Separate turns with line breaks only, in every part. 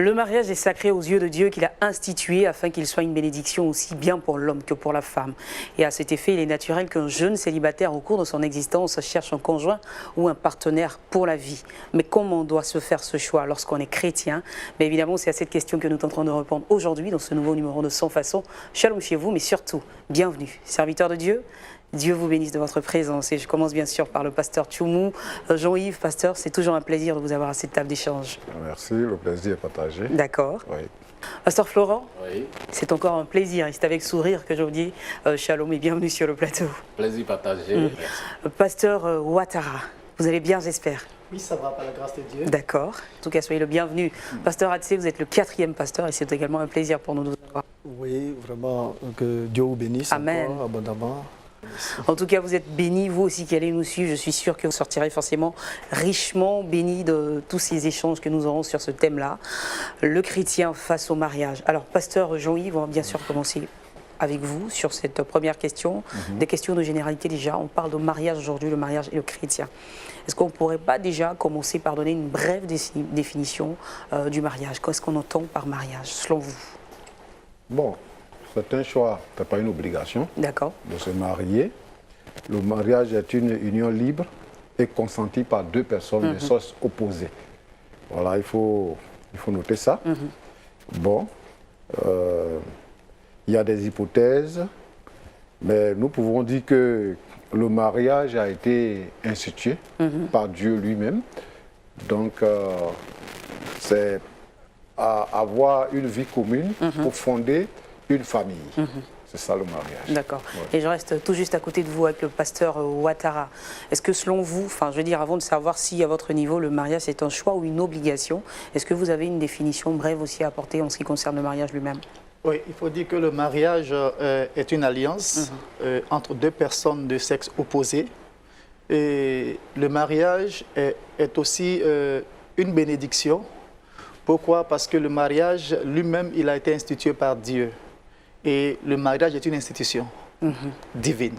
Le mariage est sacré aux yeux de Dieu qu'il a institué afin qu'il soit une bénédiction aussi bien pour l'homme que pour la femme. Et à cet effet, il est naturel qu'un jeune célibataire au cours de son existence cherche un conjoint ou un partenaire pour la vie. Mais comment doit se faire ce choix lorsqu'on est chrétien? Mais évidemment, c'est à cette question que nous tenterons de répondre aujourd'hui dans ce nouveau numéro de Sans Façon. Shalom chez vous, mais surtout, bienvenue, serviteurs de Dieu. Dieu vous bénisse de votre présence. Et je commence bien sûr par le pasteur Tchoumou. Jean-Yves, pasteur, c'est toujours un plaisir de vous avoir à cette table d'échange.
Merci, le plaisir est partagé.
D'accord.
Oui.
Pasteur Florent,
Oui.
c'est encore un plaisir. Et c'est avec sourire que je vous dis shalom et bienvenue sur le plateau.
Plaisir partagé. Merci.
Pasteur Ouattara, vous allez bien, j'espère?
Oui, ça va, par la grâce de Dieu.
D'accord. En tout cas, soyez le bienvenu. Pasteur Hatsé, vous êtes le 4e pasteur et c'est également un plaisir pour nous de vous avoir.
Oui, vraiment, que Dieu vous bénisse.
Amen.
Encore abondamment.
En tout cas, vous êtes bénis, vous aussi qui allez nous suivre. Je suis sûr que vous sortirez forcément richement bénis de tous ces échanges que nous aurons sur ce thème-là. Le chrétien face au mariage. Alors, pasteur Jean-Yves, on va bien sûr commencer avec vous sur cette première question. Des questions de généralité déjà. On parle de mariage aujourd'hui, le mariage et le chrétien. Est-ce qu'on ne pourrait pas déjà commencer par donner une brève définition du mariage? Qu'est-ce qu'on entend par mariage, selon vous?
Bon, c'est un choix, ce n'est pas une obligation
D'accord.
de se marier. Le mariage est une union libre et consentie par deux personnes de sexes opposés. Voilà, il faut noter ça. Bon, il y a des hypothèses, mais nous pouvons dire que le mariage a été institué par Dieu lui-même. Donc, c'est avoir une vie commune pour fonder une famille. C'est ça le mariage.
D'accord.
Ouais.
Et je reste tout juste à côté de vous avec le pasteur Ouattara. Est-ce que selon vous, enfin je veux dire avant de savoir si à votre niveau le mariage est un choix ou une obligation, est-ce que vous avez une définition brève aussi à apporter en ce qui concerne le mariage lui-même?
Oui, il faut dire que le mariage est une alliance entre deux personnes de sexe opposé. Et le mariage est aussi une bénédiction. Pourquoi? Parce que le mariage lui-même, il a été institué par Dieu. Et le mariage est une institution divine.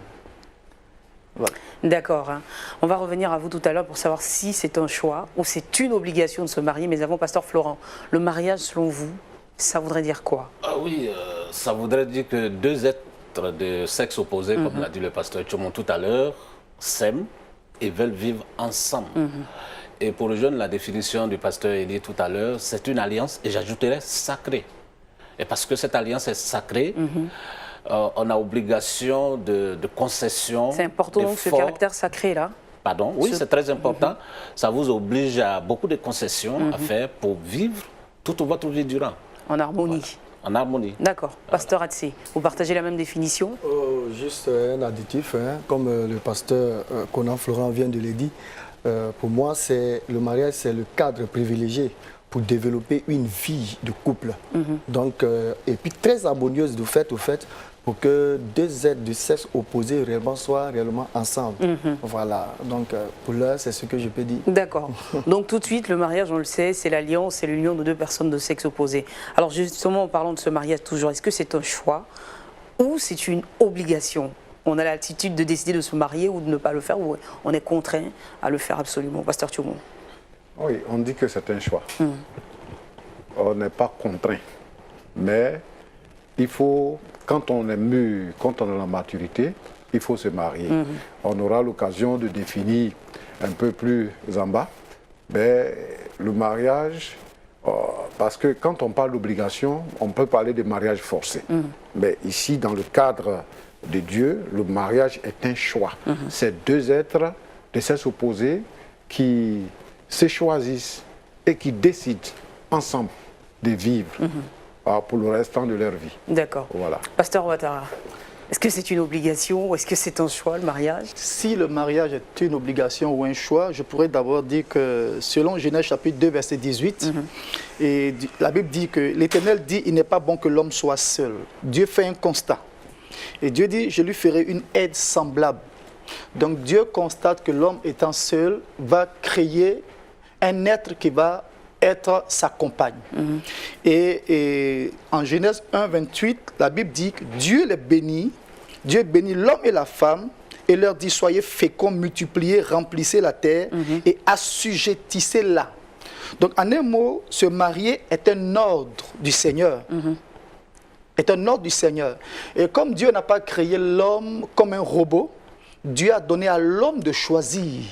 Voilà.
D'accord. Hein. On va revenir à vous tout à l'heure pour savoir si c'est un choix ou c'est une obligation de se marier. Mais avant, pasteur Florent, le mariage selon vous, ça voudrait dire quoi?
Ah oui, ça voudrait dire que deux êtres de sexe opposé, comme l'a dit le pasteur Tchoumou tout à l'heure, s'aiment et veulent vivre ensemble. Et pour le jeune, la définition du pasteur Elie tout à l'heure, c'est une alliance, et j'ajouterais sacrée. Et parce que cette alliance est sacrée, on a obligation de concession.
C'est important donc ce caractère sacré là.
Pardon, oui, c'est très important. Ça vous oblige à beaucoup de concessions à faire pour vivre toute votre vie durant.
En harmonie.
Voilà. En harmonie.
D'accord. Pasteur Hatsé, vous partagez la même définition?
Juste un additif, hein, comme le pasteur Conan Florent vient de le dire. Pour moi, le mariage, c'est le cadre privilégié pour développer une vie de couple. Donc, et puis très harmonieuse du fait au fait pour que deux êtres de sexe opposé réellement soient réellement ensemble. Voilà, donc pour l'heure, c'est ce que je peux dire.
D'accord. Donc tout de suite, le mariage, on le sait, c'est l'alliance, c'est l'union de deux personnes de sexe opposé. Alors justement, en parlant de ce mariage toujours, est-ce que c'est un choix ou c'est une obligation? On a l'attitude de décider de se marier ou de ne pas le faire, ou on est contraint à le faire absolument? Pasteur Tchoumou.
Oui, on dit que c'est un choix. On n'est pas contraint. Mais il faut, quand on est mûr, quand on a la maturité, il faut se marier. On aura l'occasion de définir un peu plus en bas le mariage, parce que quand on parle d'obligation, on peut parler de mariage forcé. Mais ici, dans le cadre de Dieu, le mariage est un choix. C'est deux êtres de sexe opposé qui se choisissent et qui décident ensemble de vivre pour le restant de leur vie.
D'accord.
Voilà.
Pasteur Ouattara, est-ce que c'est une obligation ou est-ce que c'est un choix, le mariage?
Si le mariage est une obligation ou un choix, je pourrais d'abord dire que selon Genèse chapitre 2, verset 18, et la Bible dit que l'Éternel dit « Il n'est pas bon que l'homme soit seul ». Dieu fait un constat. Et Dieu dit « Je lui ferai une aide semblable ». Donc Dieu constate que l'homme étant seul va créer un être qui va être sa compagne. Et en Genèse 1, 28, la Bible dit que Dieu les bénit, Dieu bénit l'homme et la femme et leur dit soyez féconds, multipliez, remplissez la terre et assujettissez-la. Donc, en un mot, se marier est un ordre du Seigneur. Est un ordre du Seigneur. Et comme Dieu n'a pas créé l'homme comme un robot, Dieu a donné à l'homme de choisir.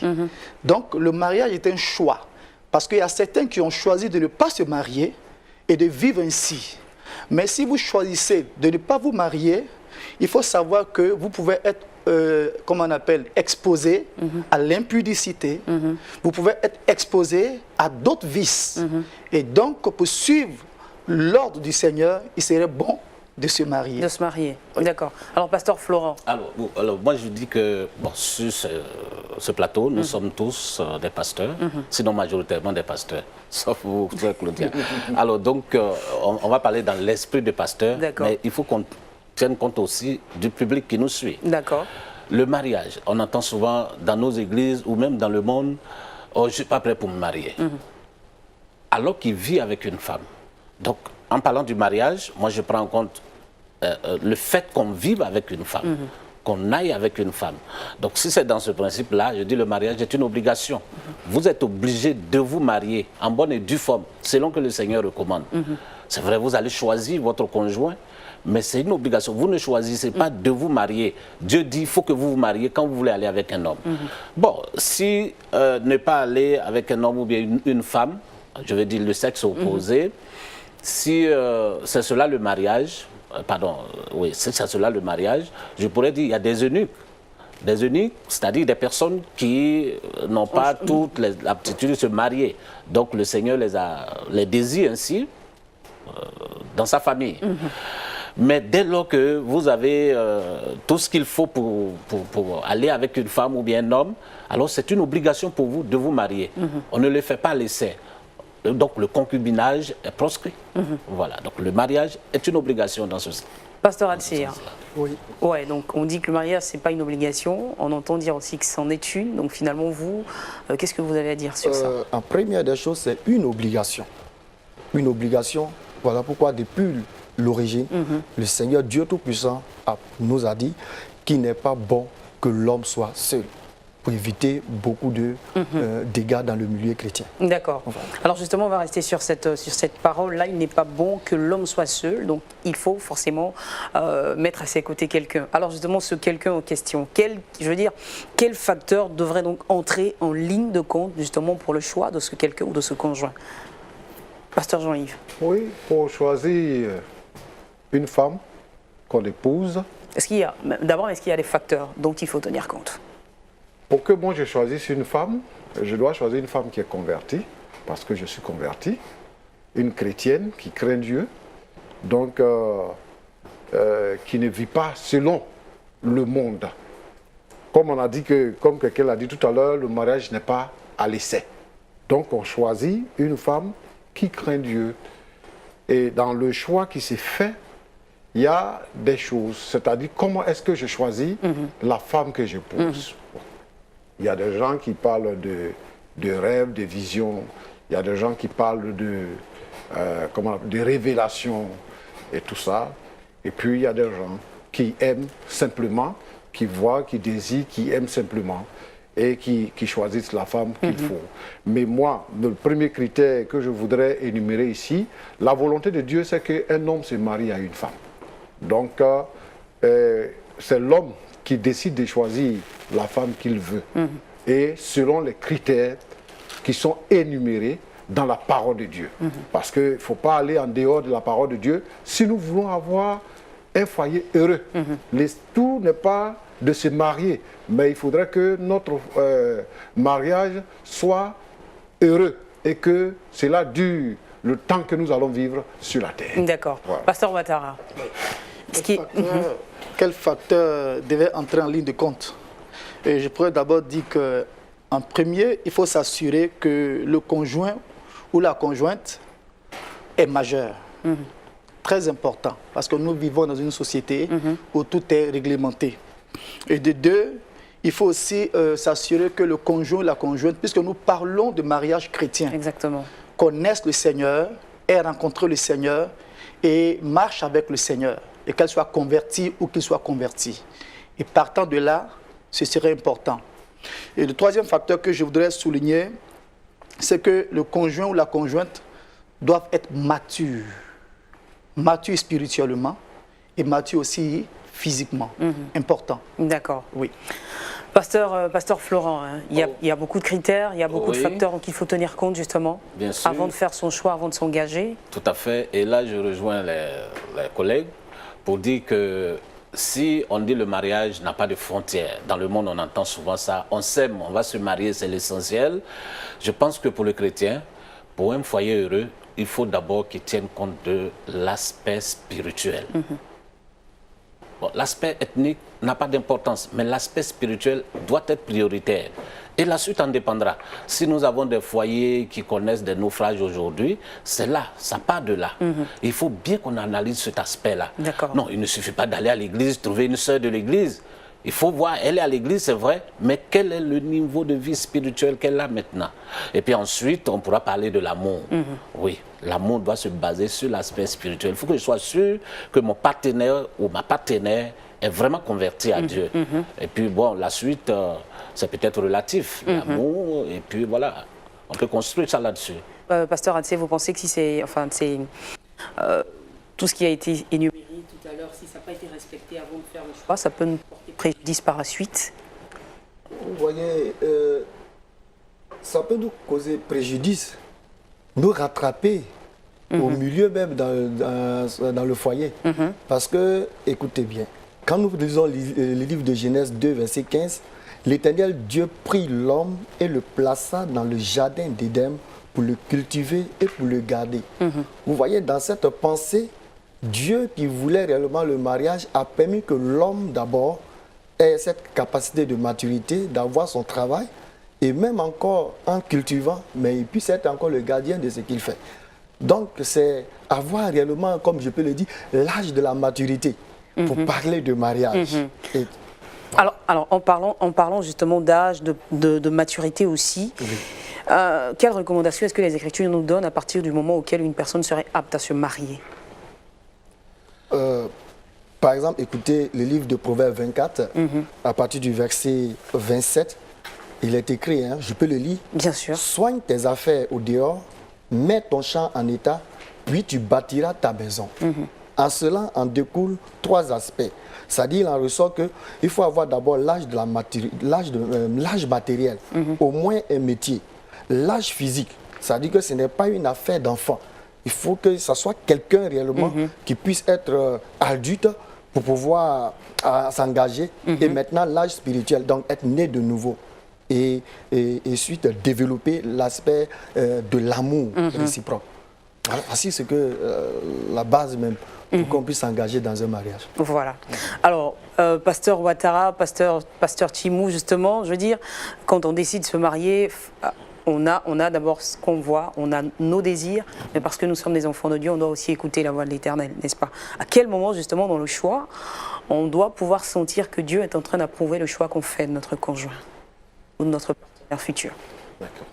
Donc, le mariage est un choix. Parce qu'il y a certains qui ont choisi de ne pas se marier et de vivre ainsi. Mais si vous choisissez de ne pas vous marier, il faut savoir que vous pouvez être, comment on appelle, exposé à l'impudicité. Vous pouvez être exposé à d'autres vices. Et donc, pour suivre l'ordre du Seigneur, il serait bon de se marier.
De se marier, d'accord. Alors, pasteur Florent.
Alors, moi je dis que bon, sur ce plateau, nous sommes tous des pasteurs, sinon majoritairement des pasteurs, sauf vous, Claudia. Alors donc, on va parler dans l'esprit des pasteurs, mais il faut qu'on tienne compte aussi du public qui nous suit.
D'accord.
Le mariage, on entend souvent dans nos églises ou même dans le monde, « Oh, je ne suis pas prêt pour me marier ». Alors qu'il vit avec une femme. Donc, en parlant du mariage, moi je prends en compte le fait qu'on vive avec une femme, qu'on aille avec une femme. Donc si c'est dans ce principe-là, je dis le mariage est une obligation. Vous êtes obligé de vous marier en bonne et due forme, selon que le Seigneur recommande. C'est vrai, vous allez choisir votre conjoint, mais c'est une obligation. Vous ne choisissez pas de vous marier. Dieu dit qu'il faut que vous vous mariez quand vous voulez aller avec un homme. Bon, si ne pas aller avec un homme ou bien une femme, je veux dire le sexe opposé, si c'est cela le mariage, oui, c'est cela le mariage, je pourrais dire qu'il y a des eunuques. Des eunuques, c'est-à-dire des personnes qui n'ont pas toutes les aptitudes de se marier. Donc le Seigneur les désire ainsi dans sa famille. Mais dès lors que vous avez tout ce qu'il faut pour aller avec une femme ou bien un homme, alors c'est une obligation pour vous de vous marier. On ne le fait pas à l'essai. Donc le concubinage est proscrit. Voilà, donc le mariage est une obligation dans ce sens.
Pasteur Atsir.
Oui.
Ouais, donc on dit que le mariage, c'est pas une obligation. On entend dire aussi que c'en est une. Donc finalement, vous, qu'est-ce que vous avez à dire sur ça?
En première des choses, c'est une obligation. Une obligation, voilà pourquoi depuis l'origine, le Seigneur Dieu Tout-Puissant nous a dit qu'il n'est pas bon que l'homme soit seul, pour éviter beaucoup de dégâts dans le milieu chrétien.
D'accord. Alors justement, on va rester sur cette parole-là. Il n'est pas bon que l'homme soit seul, donc il faut forcément mettre à ses côtés quelqu'un. Alors justement, ce quelqu'un en question, quel facteur devrait donc entrer en ligne de compte justement pour le choix de ce quelqu'un ou de ce conjoint? Pasteur Jean-Yves.
Oui, pour choisir une femme qu'on épouse.
Est-ce qu'il y a des facteurs dont il faut tenir compte?
Pour que moi je choisisse une femme, je dois choisir une femme qui est convertie, parce que je suis converti, une chrétienne qui craint Dieu, donc qui ne vit pas selon le monde. Comme quelqu'un l'a dit tout à l'heure, le mariage n'est pas à l'essai. Donc on choisit une femme qui craint Dieu. Et dans le choix qui s'est fait, il y a des choses, c'est-à-dire comment est-ce que je choisis la femme que j'épouse. Il y a des gens qui parlent de rêves, de visions. Il y a des gens qui parlent de révélations et tout ça. Et puis il y a des gens qui aiment simplement, qui voient, qui désirent, qui aiment simplement et qui choisissent la femme qu'il faut. Mais moi, le premier critère que je voudrais énumérer ici, la volonté de Dieu, c'est qu'un homme se marie à une femme. Donc c'est l'homme qui décide de choisir la femme qu'il veut. Et selon les critères qui sont énumérés dans la parole de Dieu. Parce qu'il ne faut pas aller en dehors de la parole de Dieu si nous voulons avoir un foyer heureux. Tout n'est pas de se marier, mais il faudrait que notre mariage soit heureux et que cela dure le temps que nous allons vivre sur la terre.
D'accord. Voilà. Pasteur Ouattara.
Quel facteur devait entrer en ligne de compte? Et je pourrais d'abord dire qu'en premier, il faut s'assurer que le conjoint ou la conjointe est majeur. Très important, parce que nous vivons dans une société où tout est réglementé. Et de deux, il faut aussi s'assurer que le conjoint ou la conjointe, puisque nous parlons de mariage chrétien, connaissent le Seigneur, aient rencontré le Seigneur et marchent avec le Seigneur, et qu'elle soit convertie ou qu'il soit converti. Et partant de là, ce serait important. Et le troisième facteur que je voudrais souligner, c'est que le conjoint ou la conjointe doivent être matures. Matures spirituellement et matures aussi physiquement. Important.
D'accord.
Oui.
Pasteur Florent, hein, il y a beaucoup de critères, il y a beaucoup de facteurs dont il faut tenir compte justement
Bien sûr.
avant de faire son choix, avant de s'engager.
Tout à fait. Et là, je rejoins les collègues pour dire que si on dit le mariage n'a pas de frontières, dans le monde on entend souvent ça, on s'aime, on va se marier, c'est l'essentiel. Je pense que pour le chrétien, pour un foyer heureux, il faut d'abord qu'il tienne compte de l'aspect spirituel. Bon, l'aspect ethnique n'a pas d'importance, mais l'aspect spirituel doit être prioritaire. Et la suite en dépendra. Si nous avons des foyers qui connaissent des naufrages aujourd'hui, c'est là, ça part de là. Il faut bien qu'on analyse cet aspect-là. Non, il ne suffit pas d'aller à l'église, trouver une sœur de l'église. Il faut voir, elle est à l'église, c'est vrai, mais quel est le niveau de vie spirituelle qu'elle a maintenant? Et puis ensuite, on pourra parler de l'amour. Oui, l'amour doit se baser sur l'aspect spirituel. Il faut que je sois sûr que mon partenaire ou ma partenaire est vraiment converti à Dieu. Et puis bon, la suite, c'est peut-être relatif, l'amour, et puis voilà, on peut construire ça là-dessus.
Pasteur Atsé, vous pensez que si c'est, enfin, tout ce qui a été énuméré tout à l'heure, si ça n'a pas été respecté avant de faire le choix, ça peut nous porter préjudice par la suite?
Vous voyez, ça peut nous causer préjudice, nous rattraper au milieu même dans le foyer. Parce que, écoutez bien, quand nous lisons le livre de Genèse 2, verset 15, l'Éternel Dieu prit l'homme et le plaça dans le jardin d'Éden pour le cultiver et pour le garder. Vous voyez, dans cette pensée, Dieu qui voulait réellement le mariage a permis que l'homme d'abord ait cette capacité de maturité, d'avoir son travail, et même encore en cultivant, mais il puisse être encore le gardien de ce qu'il fait. Donc c'est avoir réellement, comme je peux le dire, l'âge de la maturité pour parler de mariage. Et,
alors en parlant justement d'âge, de maturité aussi, quelles recommandations est-ce que les Écritures nous donnent à partir du moment auquel une personne serait apte à se marier?
Par exemple, écoutez le livre de Proverbes 24, à partir du verset 27, il est écrit, hein, je peux le lire.
Bien sûr.
Soigne tes affaires au dehors, mets ton champ en état, puis tu bâtiras ta maison. En cela en découlent trois aspects. C'est-à-dire, il en ressort qu'il faut avoir d'abord l'âge matériel, au moins un métier. L'âge physique, c'est-à-dire que ce n'est pas une affaire d'enfant. Il faut que ce soit quelqu'un réellement qui puisse être adulte pour pouvoir s'engager. Et maintenant, l'âge spirituel, donc être né de nouveau. Et ensuite, développer l'aspect de l'amour réciproque. Voilà, voici ce que la base même pour qu'on puisse s'engager dans un mariage.
Voilà. Alors, pasteur Ouattara, pasteur Tchimou, justement, je veux dire, quand on décide de se marier, on a d'abord ce qu'on voit, on a nos désirs, mais parce que nous sommes des enfants de Dieu, on doit aussi écouter la voix de l'Éternel, n'est-ce pas? À quel moment, justement, dans le choix, on doit pouvoir sentir que Dieu est en train d'approuver le choix qu'on fait de notre conjoint ou de notre partenaire futur?
D'accord.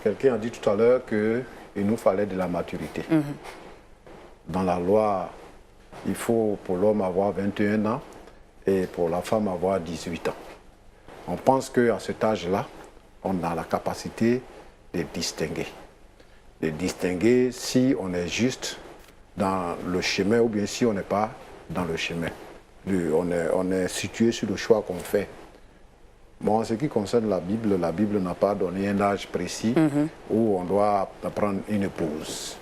Quelqu'un a dit tout à l'heure qu'il nous fallait de la maturité. Dans la loi, il faut pour l'homme avoir 21 ans et pour la femme avoir 18 ans. On pense qu'à cet âge-là, on a la capacité de distinguer. De distinguer si on est juste dans le chemin ou bien si on n'est pas dans le chemin. On est situé sur le choix qu'on fait. Bon, en ce qui concerne la Bible n'a pas donné un âge précis où on doit prendre une épouse.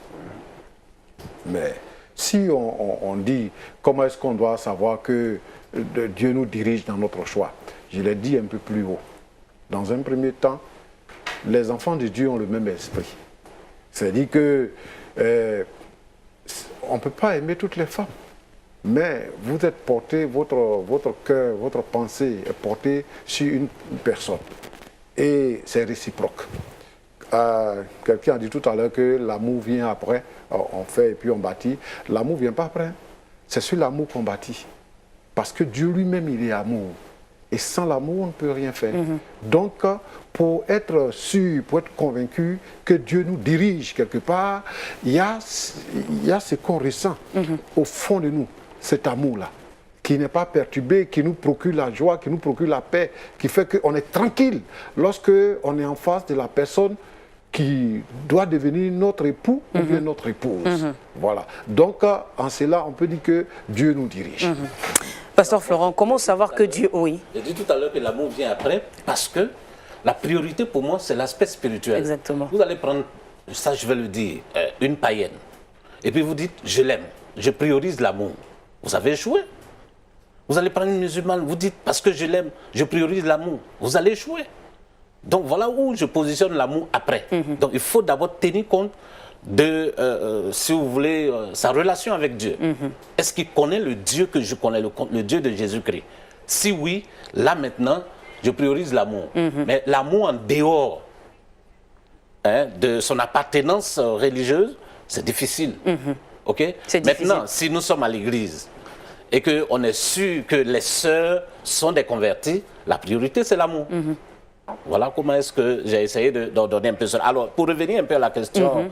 Mais si on dit comment est-ce qu'on doit savoir que Dieu nous dirige dans notre choix, je l'ai dit un peu plus haut. Dans un premier temps, les enfants de Dieu ont le même esprit. C'est-à-dire que on ne peut pas aimer toutes les femmes. Mais vous êtes porté, votre cœur, votre pensée est portée sur une personne. Et c'est réciproque. Quelqu'un a dit tout à l'heure que l'amour vient après, on fait et puis on bâtit. L'amour ne vient pas après. C'est sur l'amour qu'on bâtit. Parce que Dieu lui-même, il est amour. Et sans l'amour, on ne peut rien faire. Donc, pour être sûr, pour être convaincu que Dieu nous dirige quelque part, il y a ce qu'on ressent au fond de nous. Cet amour-là, qui n'est pas perturbé, qui nous procure la joie, qui nous procure la paix, qui fait qu'on est tranquille lorsque on est en face de la personne qui doit devenir notre époux ou bien notre épouse. Voilà. Donc, en cela, on peut dire que Dieu nous dirige.
Pasteur Florent, comment savoir que Dieu... Oui.
J'ai dit tout à l'heure que l'amour vient après parce que la priorité pour moi, c'est l'aspect spirituel.
Exactement.
Vous allez prendre, ça je vais le dire, une païenne. Et puis vous dites, je l'aime, je priorise l'amour. Vous avez échoué. Vous allez prendre une musulmane, vous dites, parce que je l'aime, je priorise l'amour. Vous allez échouer. Donc voilà où je positionne l'amour après. Donc il faut d'abord tenir compte de, si vous voulez, sa relation avec Dieu. Est-ce qu'il connaît le Dieu que je connais, le Dieu de Jésus-Christ? Si oui, là maintenant, je priorise l'amour. Mais l'amour en dehors de son appartenance religieuse, c'est difficile. Okay? Maintenant, si nous sommes à l'église et qu'on est sûr que les sœurs sont des convertis, la priorité c'est l'amour. Voilà comment est-ce que j'ai essayé d'en donner un peu cela. Alors, pour revenir un peu à la question...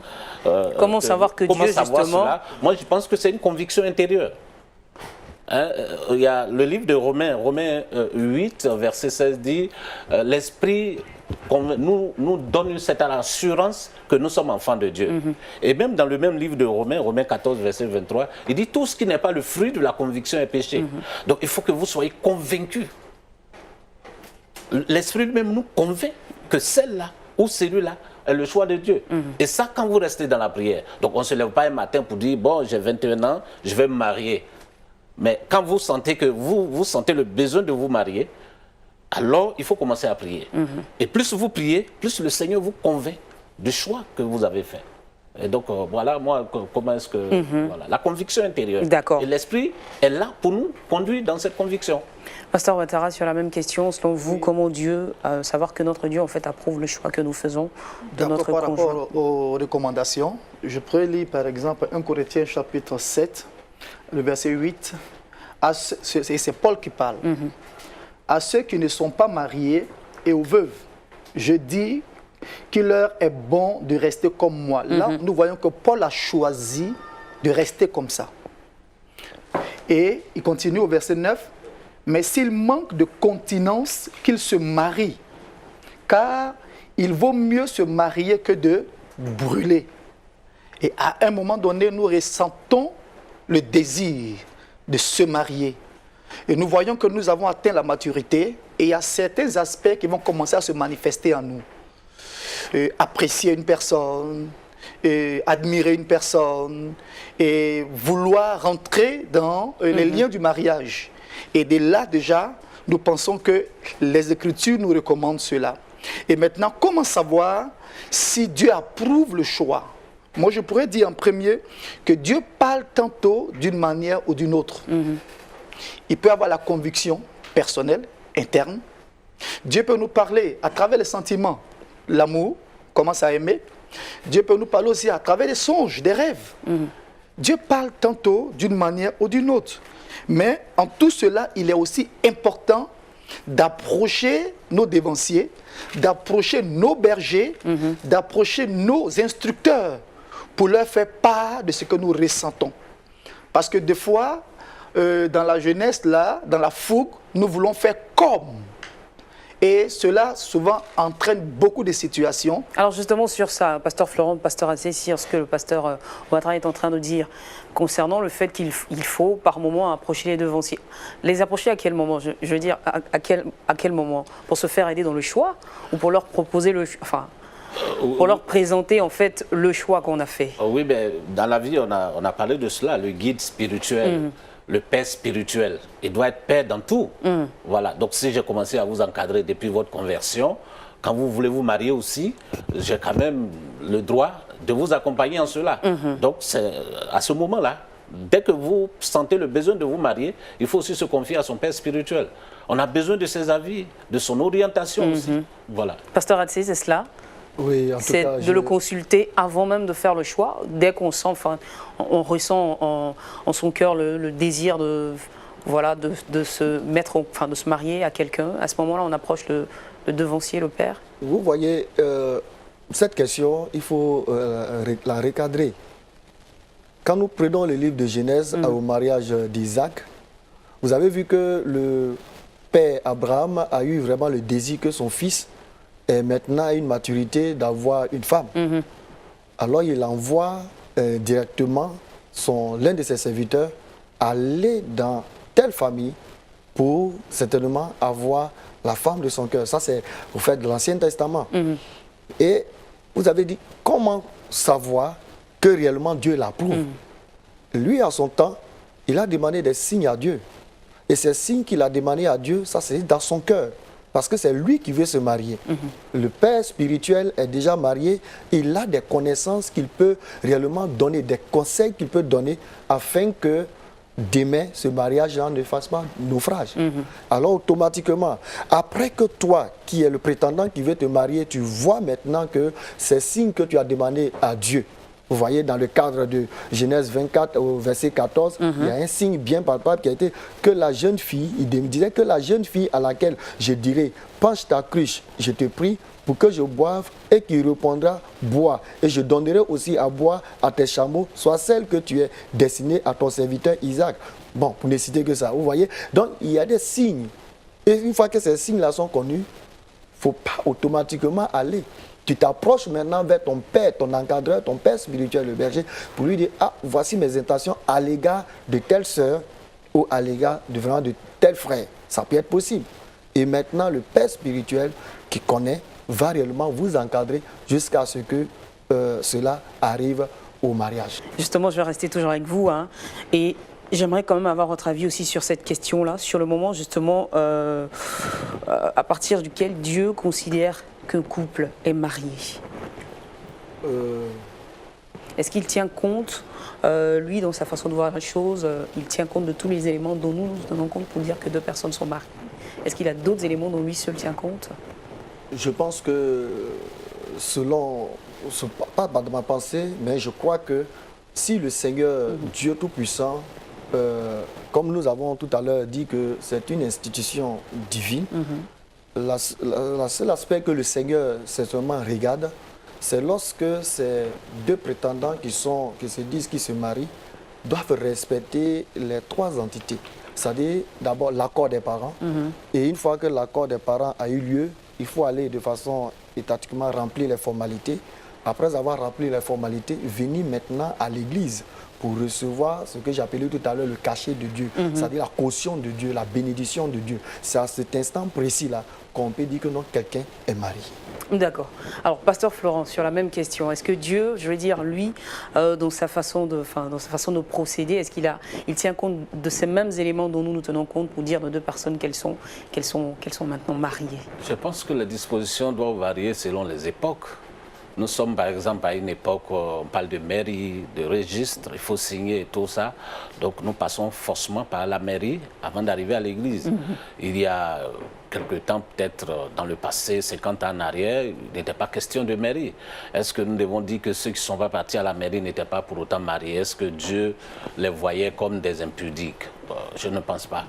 comment savoir que Dieu, justement...
Cela, moi, je pense que c'est une conviction intérieure. Il y a le livre de Romains 8, verset 16 dit « L'Esprit nous donne cette assurance que nous sommes enfants de Dieu. Et même dans le même livre de Romains 14, verset 23, il dit « Tout ce qui n'est pas le fruit de la conviction est péché. Donc, il faut que vous soyez convaincus. L'Esprit lui-même nous convainc que celle-là ou celui-là est le choix de Dieu. Et ça, quand vous restez dans la prière. Donc, on ne se lève pas un matin pour dire « Bon, j'ai 21 ans, je vais me marier. » Mais quand vous sentez que vous sentez le besoin de vous marier, alors il faut commencer à prier. Et plus vous priez, plus le Seigneur vous convainc du choix que vous avez fait. Et donc, voilà, moi, comment est-ce que... Voilà, la conviction intérieure.
D'accord.
Et l'Esprit est là pour nous conduire dans cette conviction.
Pasteur Ouattara, sur la même question, selon vous, comment Dieu, savoir que notre Dieu, en fait, approuve le choix que nous faisons de notre
par
conjoint?
rapport aux recommandations, je pourrais lire, par exemple, 1 Corinthiens chapitre 7, le verset 8. C'est Paul qui parle. À ceux qui ne sont pas mariés et aux veuves, je dis qu'il leur est bon de rester comme moi. Là, nous voyons que Paul a choisi de rester comme ça. Et il continue au verset 9. Mais s'il manque de continence, qu'il se marie, car il vaut mieux se marier que de brûler. Et à un moment donné, nous ressentons le désir de se marier. Et nous voyons que nous avons atteint la maturité et il y a certains aspects qui vont commencer à se manifester en nous. Apprécier une personne, admirer une personne et vouloir rentrer dans les liens du mariage. Et de là déjà, nous pensons que les Écritures nous recommandent cela. Et maintenant, comment savoir si Dieu approuve le choix? Moi, je pourrais dire en premier que Dieu parle tantôt d'une manière ou d'une autre. Il peut avoir la conviction personnelle, interne. Dieu peut nous parler à travers les sentiments, l'amour, commence à aimer. Dieu peut nous parler aussi à travers les songes, des rêves. Dieu parle tantôt d'une manière ou d'une autre. Mais en tout cela, il est aussi important d'approcher nos dévanciers, d'approcher nos bergers, d'approcher nos instructeurs pour leur faire part de ce que nous ressentons. Parce que des fois, dans la jeunesse, là, dans la fougue, nous voulons faire comme. Et cela, souvent, entraîne beaucoup de situations.
Alors justement, sur ça, Pasteur Florent, Pasteur Assé, sur ce que le Pasteur Ouattara est en train de dire concernant le fait qu'il faut, par moment, approcher les devanciers. Les approcher à quel moment? Je veux dire, à quel moment? Pour se faire aider dans le choix ou pour leur proposer le... Enfin, pour leur présenter, en fait, le choix qu'on a fait?
Oui, mais dans la vie, on a parlé de cela, le guide spirituel. Le père spirituel, il doit être père dans tout. Voilà. Donc si j'ai commencé à vous encadrer depuis votre conversion, quand vous voulez vous marier aussi, j'ai quand même le droit de vous accompagner en cela. Donc c'est à ce moment-là, dès que vous sentez le besoin de vous marier, il faut aussi se confier à son père spirituel. On a besoin de ses avis, de son orientation aussi. Voilà.
Pasteur Atsé, c'est cela?
Oui, en tout cas,
c'est de le consulter avant même de faire le choix, dès qu'on sent, enfin, on ressent en son cœur le désir de, voilà, de se mettre, enfin, de se marier à quelqu'un. À ce moment-là, on approche le devancier, le père.
Vous voyez, cette question, il faut la recadrer. Quand nous prenons le livre de Genèse au mariage d'Isaac, vous avez vu que le père Abraham a eu vraiment le désir que son fils est maintenant à une maturité d'avoir une femme. Alors il envoie directement l'un de ses serviteurs aller dans telle famille pour certainement avoir la femme de son cœur. Ça, c'est au fait de l'Ancien Testament. Et vous avez dit, comment savoir que réellement Dieu l'approuve? Lui, à son temps, il a demandé des signes à Dieu. Et ces signes qu'il a demandé à Dieu, ça c'est dans son cœur. Parce que c'est lui qui veut se marier. Le père spirituel est déjà marié. Il a des connaissances qu'il peut réellement donner, des conseils qu'il peut donner afin que demain, ce mariage-là ne fasse pas naufrage. Alors automatiquement, après que toi, qui es le prétendant qui veut te marier, tu vois maintenant que ces signes que tu as demandé à Dieu, vous voyez, dans le cadre de Genèse 24 au verset 14, il y a un signe bien palpable qui a été que la jeune fille, il disait que la jeune fille à laquelle je dirais, penche ta cruche, je te prie, pour que je boive, et qui répondra, bois. Et je donnerai aussi à boire à tes chameaux, soit celle que tu es destinée à ton serviteur Isaac. Bon, pour ne citer que ça, vous voyez. Donc, il y a des signes. Et une fois que ces signes-là sont connus, il ne faut pas automatiquement aller. Tu t'approches maintenant vers ton père, ton encadreur, ton père spirituel, le berger, pour lui dire, ah, voici mes intentions à l'égard de telle sœur ou à l'égard de tel frère. Ça peut être possible. Et maintenant, le père spirituel qui connaît va réellement vous encadrer jusqu'à ce que cela arrive au mariage.
Justement, je vais rester toujours avec vous. Et j'aimerais quand même avoir votre avis aussi sur cette question-là, sur le moment justement à partir duquel Dieu considère qu'un couple est marié. Est-ce qu'il tient compte, lui, dans sa façon de voir les choses, il tient compte de tous les éléments dont nous tenons compte pour dire que deux personnes sont mariées? Est-ce qu'il a d'autres éléments dont lui seul tient compte?
Je pense que, selon, pas de ma pensée, mais je crois que si le Seigneur, Dieu Tout-Puissant, comme nous avons tout à l'heure dit que c'est une institution divine, le seul aspect que le Seigneur certainement regarde, c'est lorsque ces deux prétendants qui se disent qu'ils se marient, doivent respecter les trois entités. C'est-à-dire d'abord l'accord des parents. Et une fois que l'accord des parents a eu lieu, il faut aller de façon étatiquement remplir les formalités. Après avoir rempli les formalités, venir maintenant à l'église pour recevoir ce que j'appelais tout à l'heure le cachet de Dieu, c'est-à-dire la caution de Dieu, la bénédiction de Dieu. C'est à cet instant précis-là qu'on peut dire que non, quelqu'un est marié.
D'accord. Alors, Pasteur Florent, sur la même question, est-ce que Dieu, je veux dire, lui, dans sa façon de procéder, est-ce qu'il tient compte de ces mêmes éléments dont nous tenons compte pour dire de deux personnes qu'elles sont maintenant mariées?
Je pense que les dispositions doivent varier selon les époques. Nous sommes par exemple à une époque où on parle de mairie, de registre, il faut signer et tout ça. Donc nous passons forcément par la mairie avant d'arriver à l'église. Il y a quelque temps, peut-être dans le passé, 50 ans en arrière, il n'était pas question de mairie. Est-ce que nous devons dire que ceux qui ne sont pas partis à la mairie n'étaient pas pour autant mariés? Est-ce que Dieu les voyait comme des impudiques? Je ne pense pas.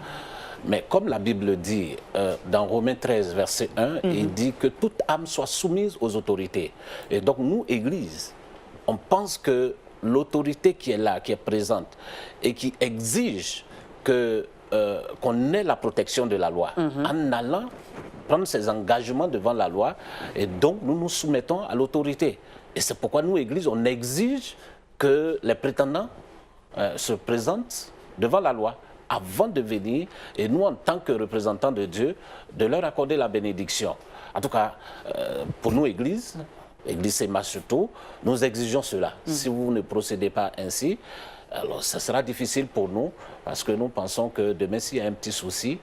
Mais comme la Bible dit, dans Romains 13, verset 1, il dit que toute âme soit soumise aux autorités. Et donc nous, Église, on pense que l'autorité qui est là, qui est présente, et qui exige qu'on ait la protection de la loi, en allant prendre ses engagements devant la loi, et donc nous nous soumettons à l'autorité. Et c'est pourquoi nous, Église, on exige que les prétendants se présentent devant la loi avant de venir, et nous, en tant que représentants de Dieu, de leur accorder la bénédiction. En tout cas, pour nous, Église SEMA surtout, nous exigeons cela. Si vous ne procédez pas ainsi, alors ça sera difficile pour nous, parce que nous pensons que demain, s'il y a un petit souci,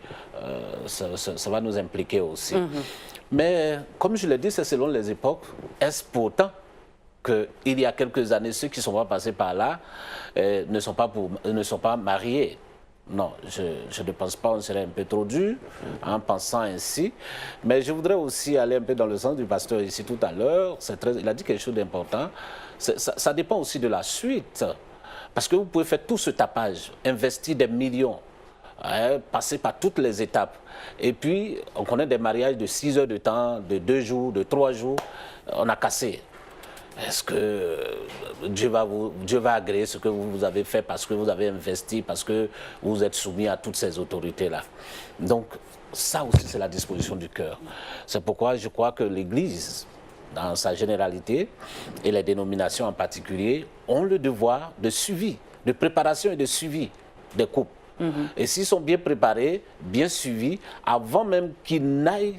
ça va nous impliquer aussi. Mais, comme je l'ai dit, c'est selon les époques. Est-ce pourtant qu'il y a quelques années, ceux qui ne sont pas passés par là ne sont pas mariés? Non, je ne pense pas, on serait un peu trop dur en pensant ainsi. Mais je voudrais aussi aller un peu dans le sens du pasteur ici tout à l'heure. Il a dit quelque chose d'important. Ça dépend aussi de la suite. Parce que vous pouvez faire tout ce tapage, investir des millions, passer par toutes les étapes. Et puis, on connaît des mariages de 6 heures de temps, de 2 jours, de 3 jours. On a cassé. Est-ce que Dieu va agréer ce que vous avez fait parce que vous avez investi, parce que vous êtes soumis à toutes ces autorités-là? Donc, ça aussi, c'est la disposition du cœur. C'est pourquoi je crois que l'Église, dans sa généralité, et les dénominations en particulier, ont le devoir de suivi, de préparation et de suivi des couples. Et s'ils sont bien préparés, bien suivis, avant même qu'ils n'aillent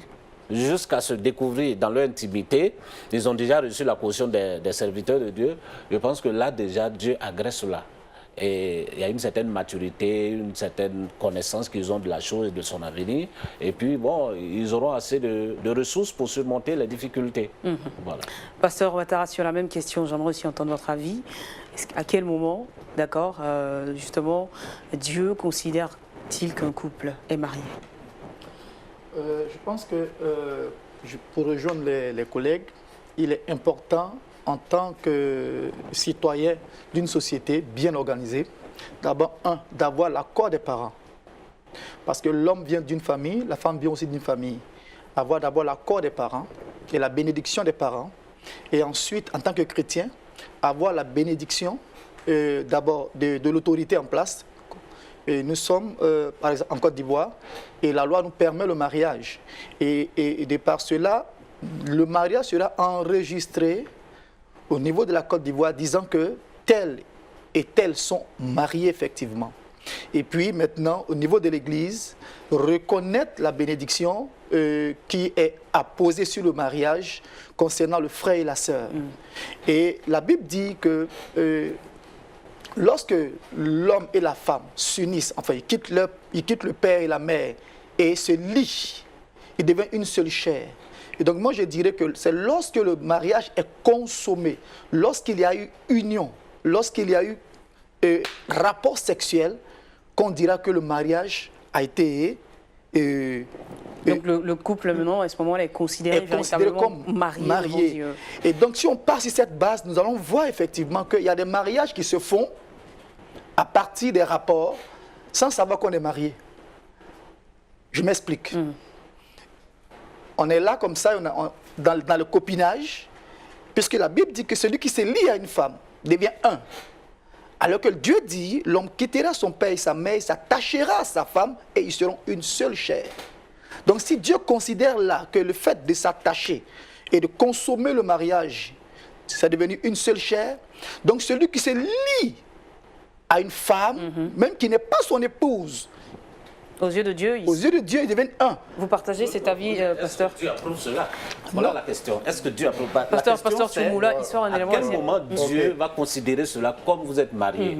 jusqu'à se découvrir dans leur intimité, ils ont déjà reçu la caution des serviteurs de Dieu. Je pense que là, déjà, Dieu agrée cela. Et il y a une certaine maturité, une certaine connaissance qu'ils ont de la chose et de son avenir. Et puis, bon, ils auront assez de ressources pour surmonter les difficultés. Voilà.
Pasteur Ouattara, sur la même question, j'aimerais aussi entendre votre avis. À quel moment, d'accord, justement, Dieu considère-t-il qu'un couple est marié?
Je pense que, pour rejoindre les collègues, il est important, en tant que citoyen d'une société bien organisée, d'abord, d'avoir l'accord des parents. Parce que l'homme vient d'une famille, la femme vient aussi d'une famille. Avoir d'abord l'accord des parents et la bénédiction des parents. Et ensuite, en tant que chrétien, avoir la bénédiction d'abord de l'autorité en place. Et nous sommes, par exemple, en Côte d'Ivoire, et la loi nous permet le mariage. Et de par cela, le mariage sera enregistré au niveau de la Côte d'Ivoire, disant que tel et tel sont mariés effectivement. Et puis maintenant, au niveau de l'Église, reconnaître la bénédiction qui est apposée sur le mariage concernant le frère et la sœur. Et la Bible dit que lorsque l'homme et la femme s'unissent, enfin ils quittent le père et la mère et se lient, ils deviennent une seule chair. Et donc moi je dirais que c'est lorsque le mariage est consommé, lorsqu'il y a eu union, lorsqu'il y a eu rapport sexuel, qu'on dira que le mariage a été...
donc le couple maintenant, à ce moment-là, est considéré
comme marié. Et donc si on part sur cette base, nous allons voir effectivement qu'il y a des mariages qui se font à partir des rapports sans savoir qu'on est marié. Je m'explique. On est là comme ça, dans le copinage, puisque la Bible dit que celui qui se lie à une femme devient un. Alors que Dieu dit, l'homme quittera son père et sa mère, il s'attachera à sa femme et ils seront une seule chair. Donc si Dieu considère là que le fait de s'attacher et de consommer le mariage, c'est devenu une seule chair, donc celui qui se lie à une femme, même qui n'est pas son épouse,
aux yeux de Dieu,
ils deviennent un.
Vous partagez cet avis, pasteur?
Dieu approuve cela? Voilà la question. Est-ce que Dieu approuve?
Pasteur Tchoumoula, histoire un élément.
À quel moment Dieu va considérer cela comme vous êtes marié?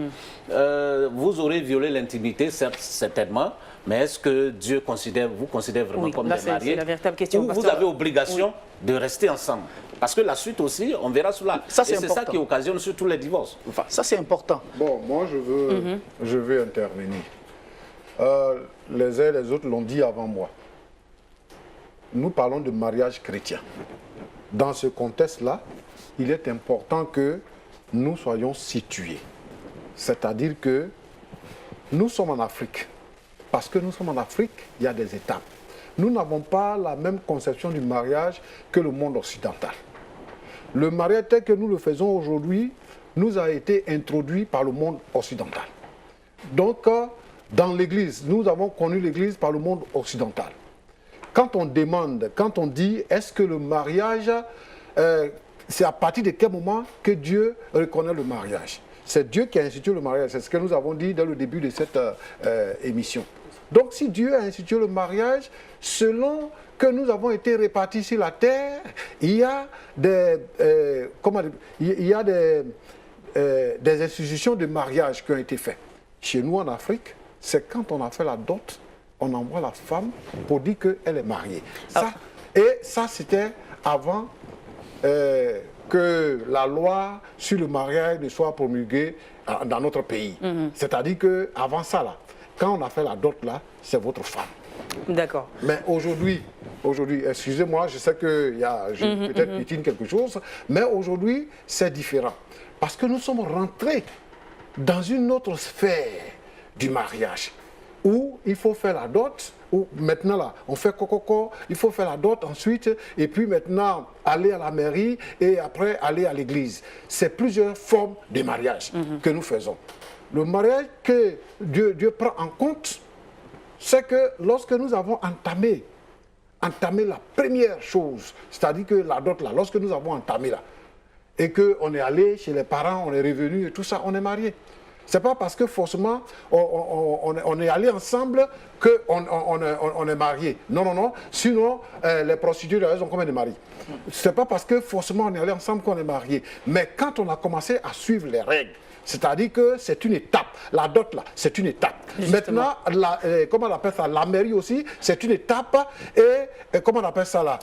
Vous aurez violé l'intimité, certainement, mais est-ce que Dieu vous considère vraiment comme des mariés?
C'est la véritable question.
Ou vous avez obligation de rester ensemble? Parce que la suite aussi, on verra cela.
Ça,
c'est ça qui occasionne surtout les divorces.
Enfin, ça, c'est important.
Bon, moi, je veux intervenir. Les uns et les autres l'ont dit avant moi. Nous parlons de mariage chrétien. Dans ce contexte-là, il est important que nous soyons situés. C'est-à-dire que nous sommes en Afrique. Parce que nous sommes en Afrique, il y a des étapes. Nous n'avons pas la même conception du mariage que le monde occidental. Le mariage tel que nous le faisons aujourd'hui nous a été introduit par le monde occidental. Donc, dans l'Église, nous avons connu l'Église par le monde occidental. Quand on demande, quand on dit, est-ce que le mariage, c'est à partir de quel moment que Dieu reconnaît le mariage? C'est Dieu qui a institué le mariage, c'est ce que nous avons dit dès le début de cette émission. Donc si Dieu a institué le mariage, selon que nous avons été répartis sur la terre, il y a des institutions de mariage qui ont été faites. Chez nous en Afrique, c'est quand on a fait la dot, on envoie la femme pour dire qu'elle est mariée. Ça, c'était avant que la loi sur le mariage ne soit promulguée dans notre pays. C'est-à-dire qu'avant ça, là, quand on a fait la dot, là, c'est votre femme.
D'accord.
Mais aujourd'hui, excusez-moi, je sais que je peut-être piétine quelque chose, mais aujourd'hui, c'est différent. Parce que nous sommes rentrés dans une autre sphère du mariage. où il faut faire la dot, où maintenant là, on fait coco, il faut faire la dot ensuite, et puis maintenant aller à la mairie et après aller à l'église. C'est plusieurs formes de mariage que nous faisons. Le mariage que Dieu prend en compte, c'est que lorsque nous avons entamé la première chose, c'est-à-dire que la dot là, lorsque nous avons entamé là, et qu'on est allé chez les parents, on est revenu et tout ça, on est marié. C'est pas parce que forcément on est allé ensemble qu'on est marié. Non, non, non. Sinon, les prostituées, elles ont combien de maris? C'est pas parce que forcément on est allé ensemble qu'on est marié. Mais quand on a commencé à suivre les règles, c'est-à-dire que c'est une étape. La dot, là, c'est une étape. Justement. Maintenant, comment on appelle ça? La mairie aussi, c'est une étape. Et comment on appelle ça là?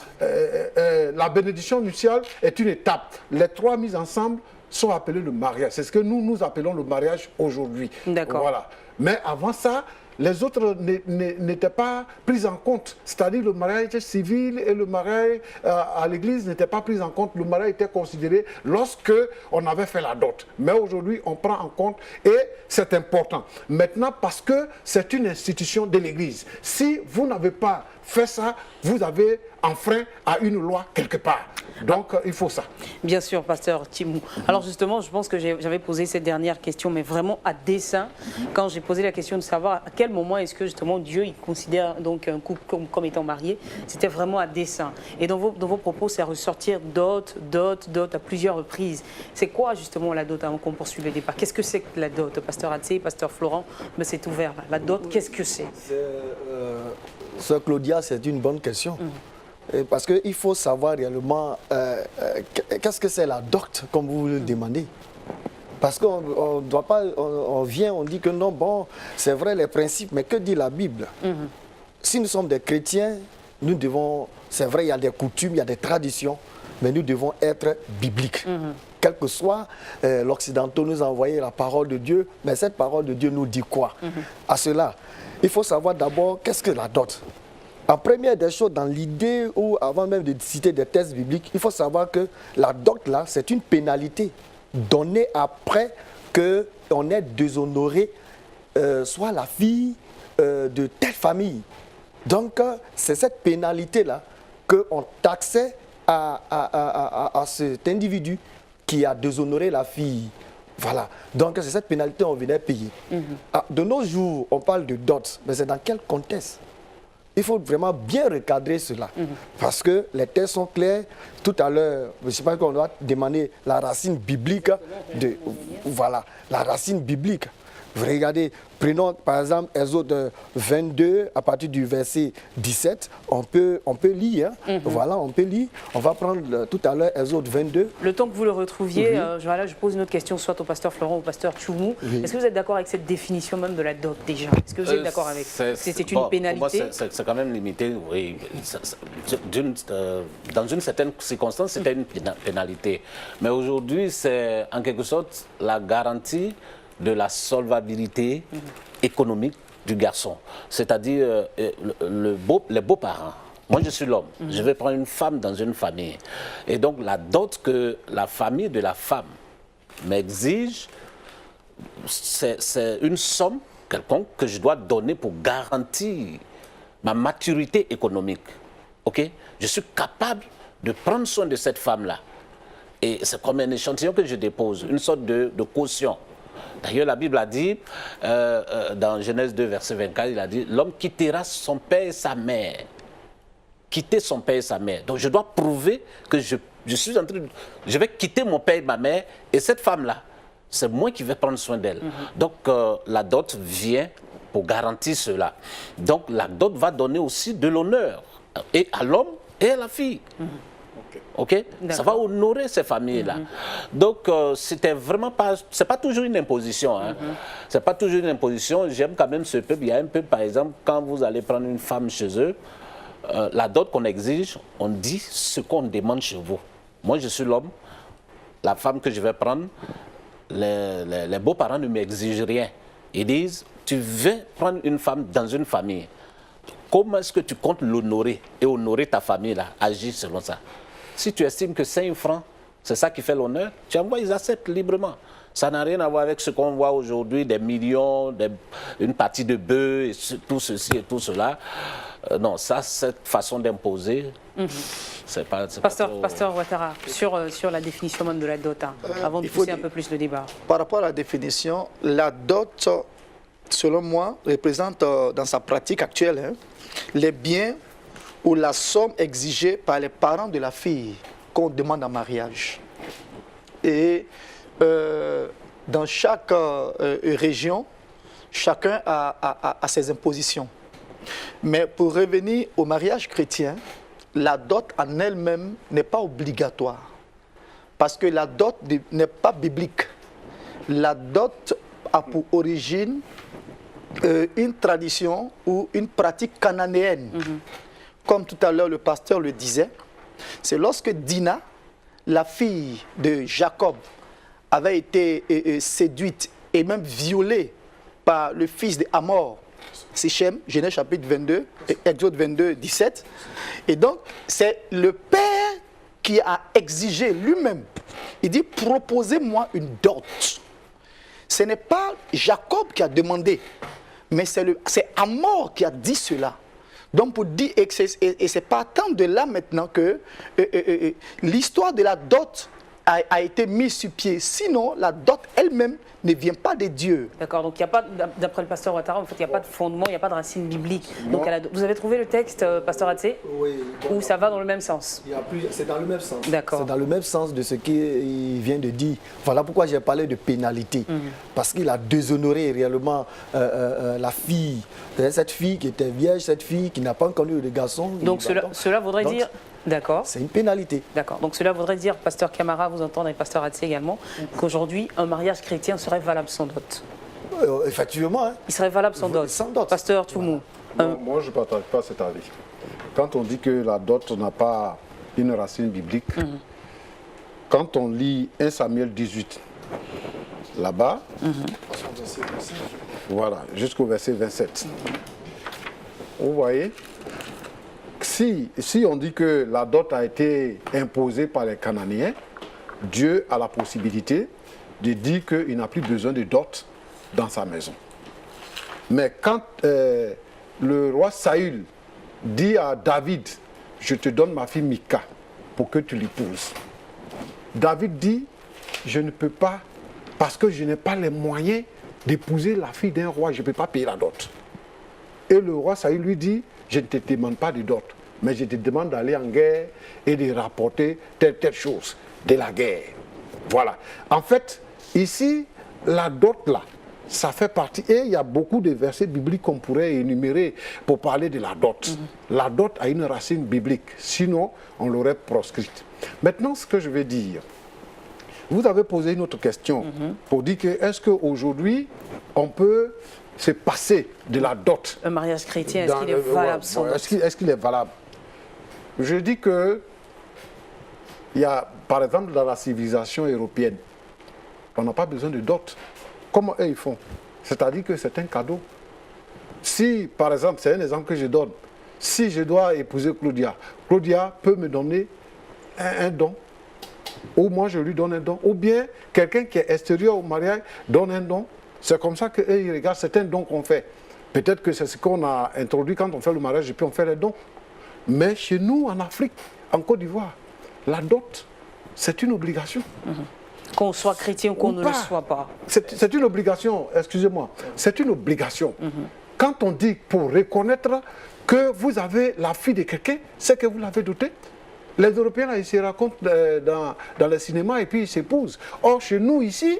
La bénédiction nuptiale est une étape. Les trois mises ensemble sont appelées le mariage. C'est ce que nous appelons le mariage aujourd'hui.
D'accord.
Voilà. Mais avant ça, les autres n'étaient pas pris en compte. C'est-à-dire le mariage civil et le mariage à l'église n'étaient pas pris en compte. Le mariage était considéré lorsque on avait fait la dot. Mais aujourd'hui, on prend en compte et c'est important. Maintenant, parce que c'est une institution de l'église. Si vous n'avez pas fait ça, vous avez enfreint à une loi quelque part. Donc, il faut ça.
Bien sûr, pasteur Timou. Alors justement, je pense que j'avais posé cette dernière question, mais vraiment à dessein, quand j'ai posé la question de savoir à quel moment est-ce que justement Dieu il considère donc un couple comme étant marié, c'était vraiment à dessein. Et dans vos propos, c'est à ressortir dot à plusieurs reprises. C'est quoi justement la dot avant qu'on poursuive le débat? Qu'est-ce que c'est que la dot? Pasteur Atsé, pasteur Florent, mais c'est ouvert là. La dot, qu'est-ce que c'est?
Sœur Claudia, c'est une bonne question. Parce qu'il faut savoir réellement qu'est-ce que c'est la dot, comme vous le demandez. Parce qu'on doit pas, on vient, on dit que non, bon, c'est vrai les principes, mais que dit la Bible? Si nous sommes des chrétiens, nous devons, c'est vrai, il y a des coutumes, il y a des traditions, mais nous devons être bibliques. Quel que soit l'Occidental nous a envoyé la parole de Dieu, mais cette parole de Dieu nous dit quoi? À cela, il faut savoir d'abord qu'est-ce que la dot. En première des choses, dans l'idée ou avant même de citer des textes bibliques, il faut savoir que la dot là, c'est une pénalité donnée après qu'on ait déshonoré soit la fille de telle famille. Donc, c'est cette pénalité là qu'on taxait à cet individu qui a déshonoré la fille. Voilà. Donc, c'est cette pénalité qu'on venait payer. De nos jours, on parle de dot, mais c'est dans quel contexte? Il faut vraiment bien recadrer cela. Parce que les textes sont clairs. Tout à l'heure, je ne sais pas qu'on doit demander la racine biblique de. Voilà, la racine biblique. Vous regardez, prenons par exemple Exode 22, à partir du verset 17, on peut lire. Voilà, on peut lire. On va prendre tout à l'heure Exode 22.
Le temps que vous le retrouviez, je pose une autre question, soit au pasteur Florent ou au pasteur Tchoumou. Est-ce que vous êtes d'accord avec cette définition même de la dot déjà? Est-ce que vous êtes d'accord avec? C'est une pénalité?
Pour moi, c'est quand même limité, oui. Dans une certaine circonstance, c'était une pénalité. Mais aujourd'hui, c'est en quelque sorte la garantie de la solvabilité économique du garçon. C'est-à-dire les beaux-parents. Moi, je suis l'homme. Je vais prendre une femme dans une famille. Et donc, la dot que la famille de la femme m'exige, c'est une somme quelconque que je dois donner pour garantir ma maturité économique. OK? Je suis capable de prendre soin de cette femme-là. Et c'est comme un échantillon que je dépose, une sorte de caution. D'ailleurs, la Bible a dit, dans Genèse 2, verset 24, il a dit, l'homme quittera son père et sa mère. Quitter son père et sa mère. Donc, je dois prouver que je vais quitter mon père et ma mère, et cette femme-là, c'est moi qui vais prendre soin d'elle. Donc, la dot vient pour garantir cela. Donc, la dot va donner aussi de l'honneur, et à l'homme et à la fille. Ok, ça va honorer ces familles-là. Donc, c'était vraiment pas, c'est pas toujours une imposition. Hein. C'est pas toujours une imposition. J'aime quand même ce peuple. Il y a un peuple, par exemple, quand vous allez prendre une femme chez eux, la dot qu'on exige, on dit ce qu'on demande chez vous. Moi, je suis l'homme. La femme que je vais prendre, les beaux-parents ne m'exigent rien. Ils disent, tu veux prendre une femme dans une famille. Comment est-ce que tu comptes l'honorer et honorer ta famille là? Agis selon ça. Si tu estimes que 5 francs, c'est ça qui fait l'honneur, tu envoies, ils acceptent librement. Ça n'a rien à voir avec ce qu'on voit aujourd'hui, des millions, une partie de bœufs, tout ceci et tout cela. Non, ça, cette façon d'imposer, c'est pas trop...
Pasteur Ouattara, sur la définition même de la dot, avant de pousser un peu plus le débat.
Par rapport à la définition, la dot, selon moi, représente dans sa pratique actuelle les biens ou la somme exigée par les parents de la fille qu'on demande en mariage. Et dans chaque région, chacun a ses impositions. Mais pour revenir au mariage chrétien, la dot en elle-même n'est pas obligatoire. Parce que la dot n'est pas biblique. La dot a pour origine une tradition ou une pratique cananéenne. Comme tout à l'heure le pasteur le disait, c'est lorsque Dina, la fille de Jacob, avait été séduite et même violée par le fils de Hamor, Sichem, Genèse chapitre 22, Exode 22, 17. Et donc, c'est le père qui a exigé lui-même. Il dit, proposez-moi une dot. Ce n'est pas Jacob qui a demandé, mais c'est Hamor qui a dit cela. Donc, pour dire, et c'est partant de là maintenant que l'histoire de la dot a été mise sur pied. Sinon, la dot elle-même ne vient pas de Dieu.
D'accord, donc il n'y a pas, d'après le pasteur Ouattara, en fait, il n'y a pas de fondement, il n'y a pas de racine biblique. Donc, vous avez trouvé le texte, pasteur Atsé?
Oui.
Ou ça va dans le même sens?
C'est dans le même sens.
D'accord.
C'est dans le même sens de ce qu'il vient de dire. Voilà pourquoi j'ai parlé de pénalité. Parce qu'il a déshonoré réellement la fille. Cette fille qui était vierge, cette fille qui n'a pas connu de garçon.
Donc cela voudrait dire... D'accord.
C'est une pénalité.
D'accord. Donc cela voudrait dire, pasteur Camara, vous entendez, et pasteur Atsé également, qu'aujourd'hui, un mariage chrétien serait valable sans dot.
Effectivement.
Il serait valable sans dot.
Sans dot.
Pasteur Toumou.
Moi, je ne partage pas cet avis. Quand on dit que la dot n'a pas une racine biblique, quand on lit 1 Samuel 18, là-bas, voilà, jusqu'au verset 27, vous voyez, si on dit que la dot a été imposée par les Cananéens, Dieu a la possibilité de dire qu'il n'a plus besoin de dot dans sa maison. Mais quand le roi Saül dit à David, je te donne ma fille Mika pour que tu l'épouses, David dit, je ne peux pas, parce que je n'ai pas les moyens d'épouser la fille d'un roi, je ne peux pas payer la dot. Et le roi Saül lui dit, je ne te demande pas de dot, mais je te demande d'aller en guerre et de rapporter telle chose de la guerre. Voilà. En fait, ici, la dot là, ça fait partie, et il y a beaucoup de versets bibliques qu'on pourrait énumérer pour parler de la dot. La dot a une racine biblique, sinon on l'aurait proscrite. Maintenant, ce que je vais dire, vous avez posé une autre question pour dire que est-ce qu'aujourd'hui on peut se passer de la dot?
Un mariage chrétien, est-ce qu'il est valable sans dot?
Est-ce qu'il est valable? Je dis que il y a, par exemple, dans la civilisation européenne, on n'a pas besoin de dot. Comment eux ils font? C'est-à-dire que c'est un cadeau. Si, par exemple, c'est un exemple que je donne, si je dois épouser Claudia, Claudia peut me donner un don, ou moi je lui donne un don, ou bien quelqu'un qui est extérieur au mariage donne un don. C'est comme ça qu'eux ils regardent, c'est un don qu'on fait. Peut-être que c'est ce qu'on a introduit quand on fait le mariage et puis on fait les dons. Mais chez nous, en Afrique, en Côte d'Ivoire, la dot, c'est une obligation.
Qu'on soit chrétien ou qu'on ne le soit pas.
C'est une obligation, excusez-moi, c'est une obligation. Quand on dit pour reconnaître que vous avez la fille de quelqu'un, c'est que vous l'avez dotée. Les Européens, là, ils se racontent dans le cinéma et puis ils s'épousent. Or, chez nous, ici,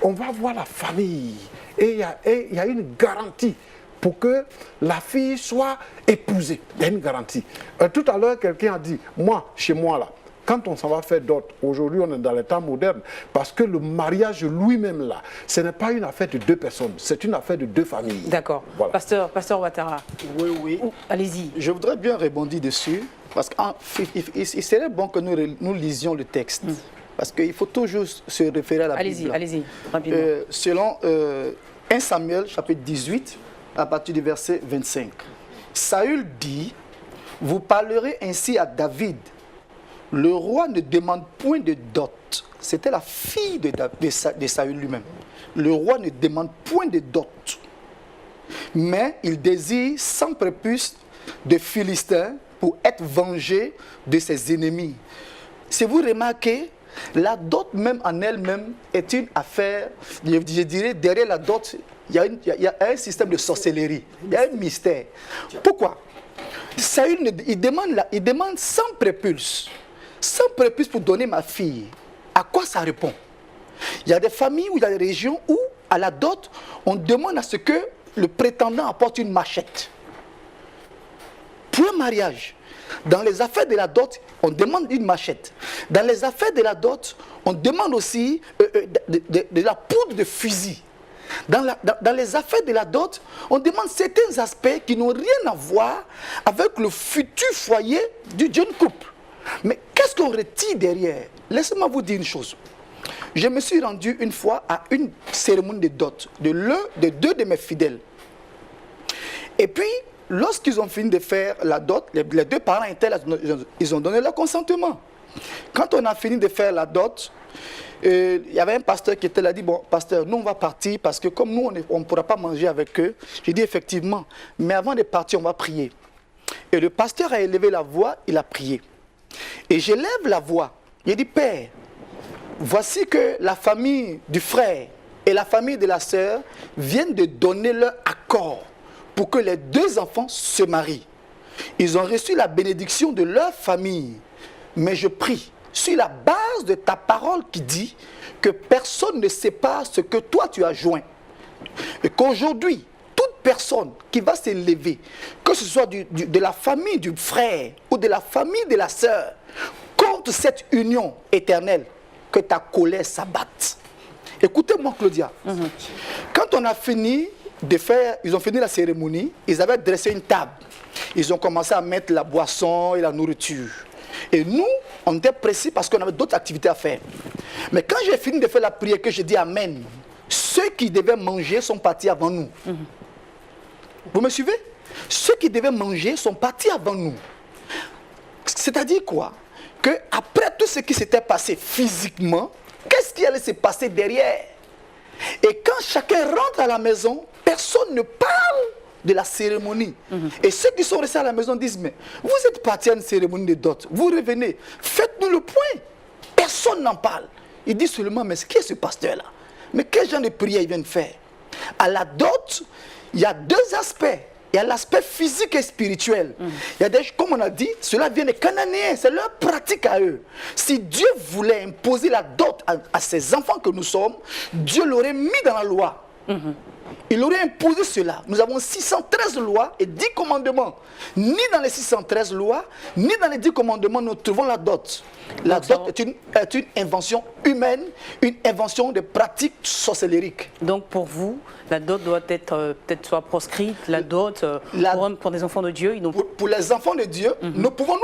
on va voir la famille. Et il y a une garantie pour que la fille soit épousée. Il y a une garantie. Tout à l'heure, quelqu'un a dit, moi, chez moi, là, quand on s'en va faire dot, aujourd'hui on est dans le temps moderne, parce que le mariage lui-même là, ce n'est pas une affaire de deux personnes, c'est une affaire de deux familles.
D'accord.
Voilà.
Pasteur Ouattara.
Oui.
Allez-y.
Je voudrais bien rebondir dessus, parce qu'il serait bon que nous lisions le texte. Parce qu'il faut toujours se référer à la Bible.
Allez-y, rapidement.
Selon 1 Samuel, chapitre 18, à partir du verset 25. Saül dit, vous parlerez ainsi à David, le roi ne demande point de dot. C'était la fille de Saül lui-même. Le roi ne demande point de dot. Mais il désire sans prépuce de Philistins pour être vengé de ses ennemis. Si vous remarquez, la dot même en elle-même est une affaire, je dirais, derrière la dot, il y a un système de sorcellerie, il y a un mystère. Pourquoi? Saül, il demande sans prépuce pour donner ma fille. À quoi ça répond? Il y a des familles ou il y a des régions où, à la dot, on demande à ce que le prétendant apporte une machette. Pour un mariage, dans les affaires de la dot, on demande une machette. Dans les affaires de la dot, on demande aussi de la poudre de fusil. Dans les affaires de la dot, on demande certains aspects qui n'ont rien à voir avec le futur foyer du jeune couple. Mais qu'est-ce qu'on retire derrière? Laissez-moi vous dire une chose. Je me suis rendu une fois à une cérémonie de dot de deux de mes fidèles. Et puis, lorsqu'ils ont fini de faire la dot, les deux parents étaient là, ils ont donné leur consentement. Quand on a fini de faire la dot, il y avait un pasteur qui était là, dit, bon, pasteur, nous on va partir parce que comme nous on ne pourra pas manger avec eux. J'ai dit effectivement, mais avant de partir, on va prier. Et le pasteur a élevé la voix, il a prié. Et j'élève la voix, j'ai dit, Père, voici que la famille du frère et la famille de la sœur viennent de donner leur accord pour que les deux enfants se marient. Ils ont reçu la bénédiction de leur famille. Mais je prie, sur la base de ta parole qui dit que personne ne sépare ce que toi tu as joint. Et qu'aujourd'hui, toute personne qui va s'élever, que ce soit de la famille du frère ou de la famille de la sœur, contre cette union éternelle, que ta colère s'abatte. Écoutez-moi, Claudia. Quand on a fini de faire, ils ont fini la cérémonie, ils avaient dressé une table. Ils ont commencé à mettre la boisson et la nourriture. Et nous, on était pressés parce qu'on avait d'autres activités à faire. Mais quand j'ai fini de faire la prière, que j'ai dit Amen, ceux qui devaient manger sont partis avant nous. Vous me suivez? Ceux qui devaient manger sont partis avant nous. C'est-à-dire quoi? Que après tout ce qui s'était passé physiquement, qu'est-ce qui allait se passer derrière? Et quand chacun rentre à la maison, personne ne parle de la cérémonie. Et ceux qui sont restés à la maison disent, mais vous êtes partis à une cérémonie de dot, vous revenez, faites-nous le point. Personne n'en parle. Il dit seulement, mais qui est ce pasteur-là? Mais quel genre de prière il vient de faire? À la dot, il y a deux aspects. Il y a l'aspect physique et spirituel. Il y a des, comme on a dit, cela vient des Cananéens, c'est leur pratique à eux. Si Dieu voulait imposer la dot à ses enfants que nous sommes, Dieu l'aurait mis dans la loi. Il aurait imposé cela. Nous avons 613 lois et 10 commandements. Ni dans les 613 lois, ni dans les 10 commandements, nous trouvons la dot. La dot est une invention humaine, une invention de pratiques sorcellériques.
Donc pour vous, la dot doit être peut-être soit proscrite, la dot pour des enfants de Dieu.
Pour les enfants de Dieu, nous pouvons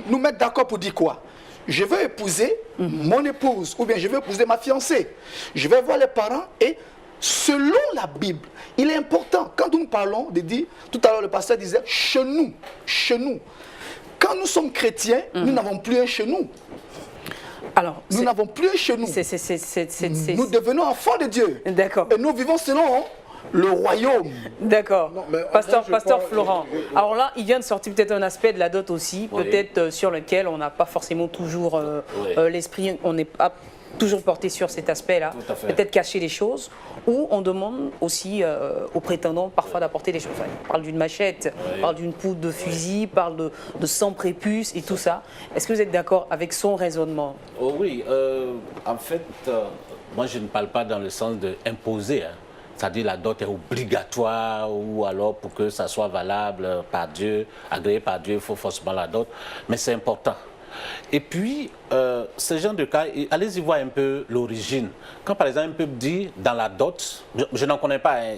nous mettre d'accord pour dire quoi? Je veux épouser mon épouse, ou bien je veux épouser ma fiancée. Je vais voir les parents et selon la Bible, il est important, quand nous parlons de dire, tout à l'heure le pasteur disait, chez nous. Quand nous sommes chrétiens, nous n'avons plus un chez nous. Alors, nous n'avons plus un chez nous. Nous devenons enfants de Dieu.
D'accord.
Et nous vivons selon le royaume.
D'accord. Pasteur Florent, alors là, il vient de sortir peut-être un aspect de la dot aussi, peut-être sur lequel on n'a pas forcément toujours l'esprit, on n'est pas toujours porté sur cet aspect-là, peut-être cacher les choses, ou on demande aussi aux prétendants parfois d'apporter des choses. Enfin, on parle d'une machette, on parle d'une poudre de fusil, on parle de sang prépuce et tout ça. Est-ce que vous êtes d'accord avec son raisonnement?
Oui, en fait, moi je ne parle pas dans le sens d'imposer. C'est-à-dire la dot est obligatoire ou alors pour que ça soit valable par Dieu, agréé par Dieu, il faut forcément la dot. Mais c'est important. Et puis, ce genre de cas, allez-y voir un peu l'origine. Quand par exemple un peuple dit dans la dot, je n'en connais pas, hein,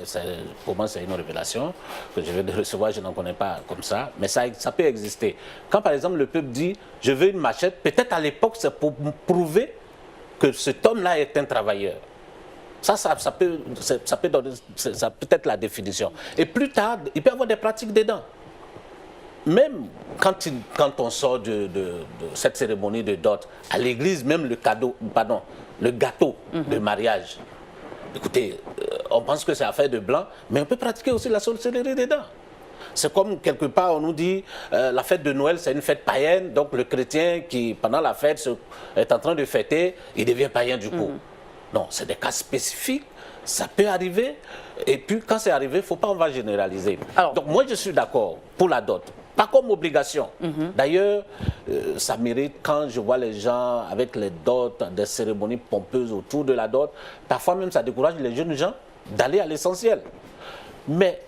pour moi c'est une révélation que je vais recevoir, je n'en connais pas comme ça, mais ça peut exister. Quand par exemple le peuple dit je veux une machette, peut-être à l'époque c'est pour prouver que cet homme-là est un travailleur. Ça peut être la définition. Et plus tard, il peut y avoir des pratiques dedans. même quand on sort de cette cérémonie de dot, à l'église, même le gâteau de mariage, écoutez, on pense que c'est affaire de blanc, mais on peut pratiquer aussi la sorcellerie dedans. C'est comme quelque part on nous dit la fête de Noël c'est une fête païenne, donc le chrétien qui pendant la fête est en train de fêter, il devient païen du coup. Non, c'est des cas spécifiques, ça peut arriver, et puis quand c'est arrivé, il ne faut pas on va généraliser. Alors, donc moi je suis d'accord pour la dot. Pas comme obligation. D'ailleurs, ça mérite quand je vois les gens avec les dots, des cérémonies pompeuses autour de la dot, parfois même ça décourage les jeunes gens d'aller à l'essentiel. Mais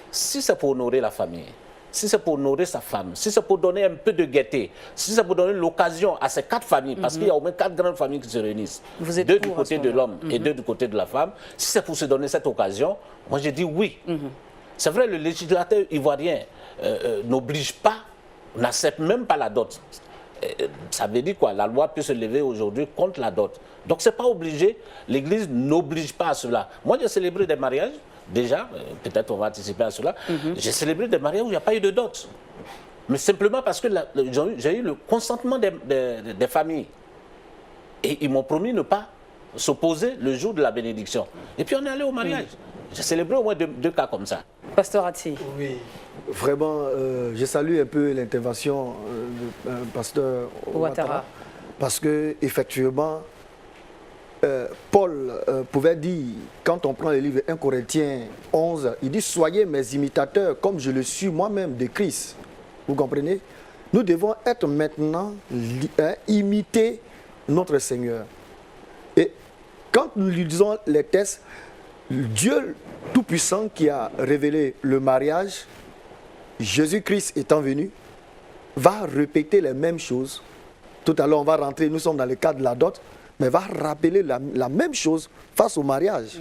si c'est pour honorer la famille, si c'est pour honorer sa femme, si c'est pour donner un peu de gaieté, si c'est pour donner l'occasion à ces 4 familles, parce qu'il y a au moins 4 grandes familles qui se réunissent, 2 du côté de l'homme et 2 du côté de la femme, si c'est pour se donner cette occasion, moi je dis oui. C'est vrai, le législateur ivoirien n'oblige pas, n'accepte même pas la dot. Ça veut dire quoi? La loi peut se lever aujourd'hui contre la dot. Donc c'est pas obligé, l'Église n'oblige pas à cela. Moi j'ai célébré des mariages, déjà, peut-être on va anticiper à cela, j'ai célébré des mariages où il n'y a pas eu de dot. Mais simplement parce que j'ai eu le consentement des familles. Et ils m'ont promis ne pas s'opposer le jour de la bénédiction. Et puis on est allé au mariage. J'ai célébré au moins 2 cas comme ça.
Pasteur Atsi.
Oui, vraiment, je salue un peu l'intervention du pasteur Ouattara. Parce que effectivement, Paul pouvait dire, quand on prend le livre 1 Corinthiens 11, il dit « Soyez mes imitateurs comme je le suis moi-même de Christ ». Vous comprenez? Nous devons être maintenant imiter notre Seigneur. Et quand nous lisons les textes, Dieu Tout-Puissant qui a révélé le mariage, Jésus-Christ étant venu, va répéter les mêmes choses. Tout à l'heure, on va rentrer, nous sommes dans le cadre de la dot, mais va rappeler la même chose face au mariage.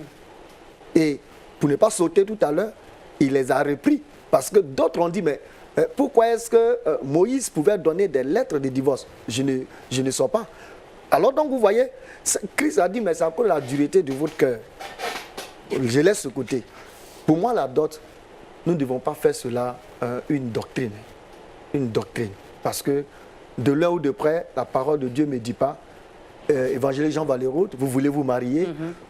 Et pour ne pas sauter tout à l'heure, il les a repris. Parce que d'autres ont dit, mais pourquoi est-ce que Moïse pouvait donner des lettres de divorce? Je ne sais pas. Alors donc vous voyez, Christ a dit, mais c'est encore la dureté de votre cœur. Je laisse ce côté. Pour moi, la dot, nous ne devons pas faire cela une doctrine. Une doctrine. Parce que de loin ou de près, la parole de Dieu ne me dit pas, évangéliste Jean Valéroute, vous voulez vous marier,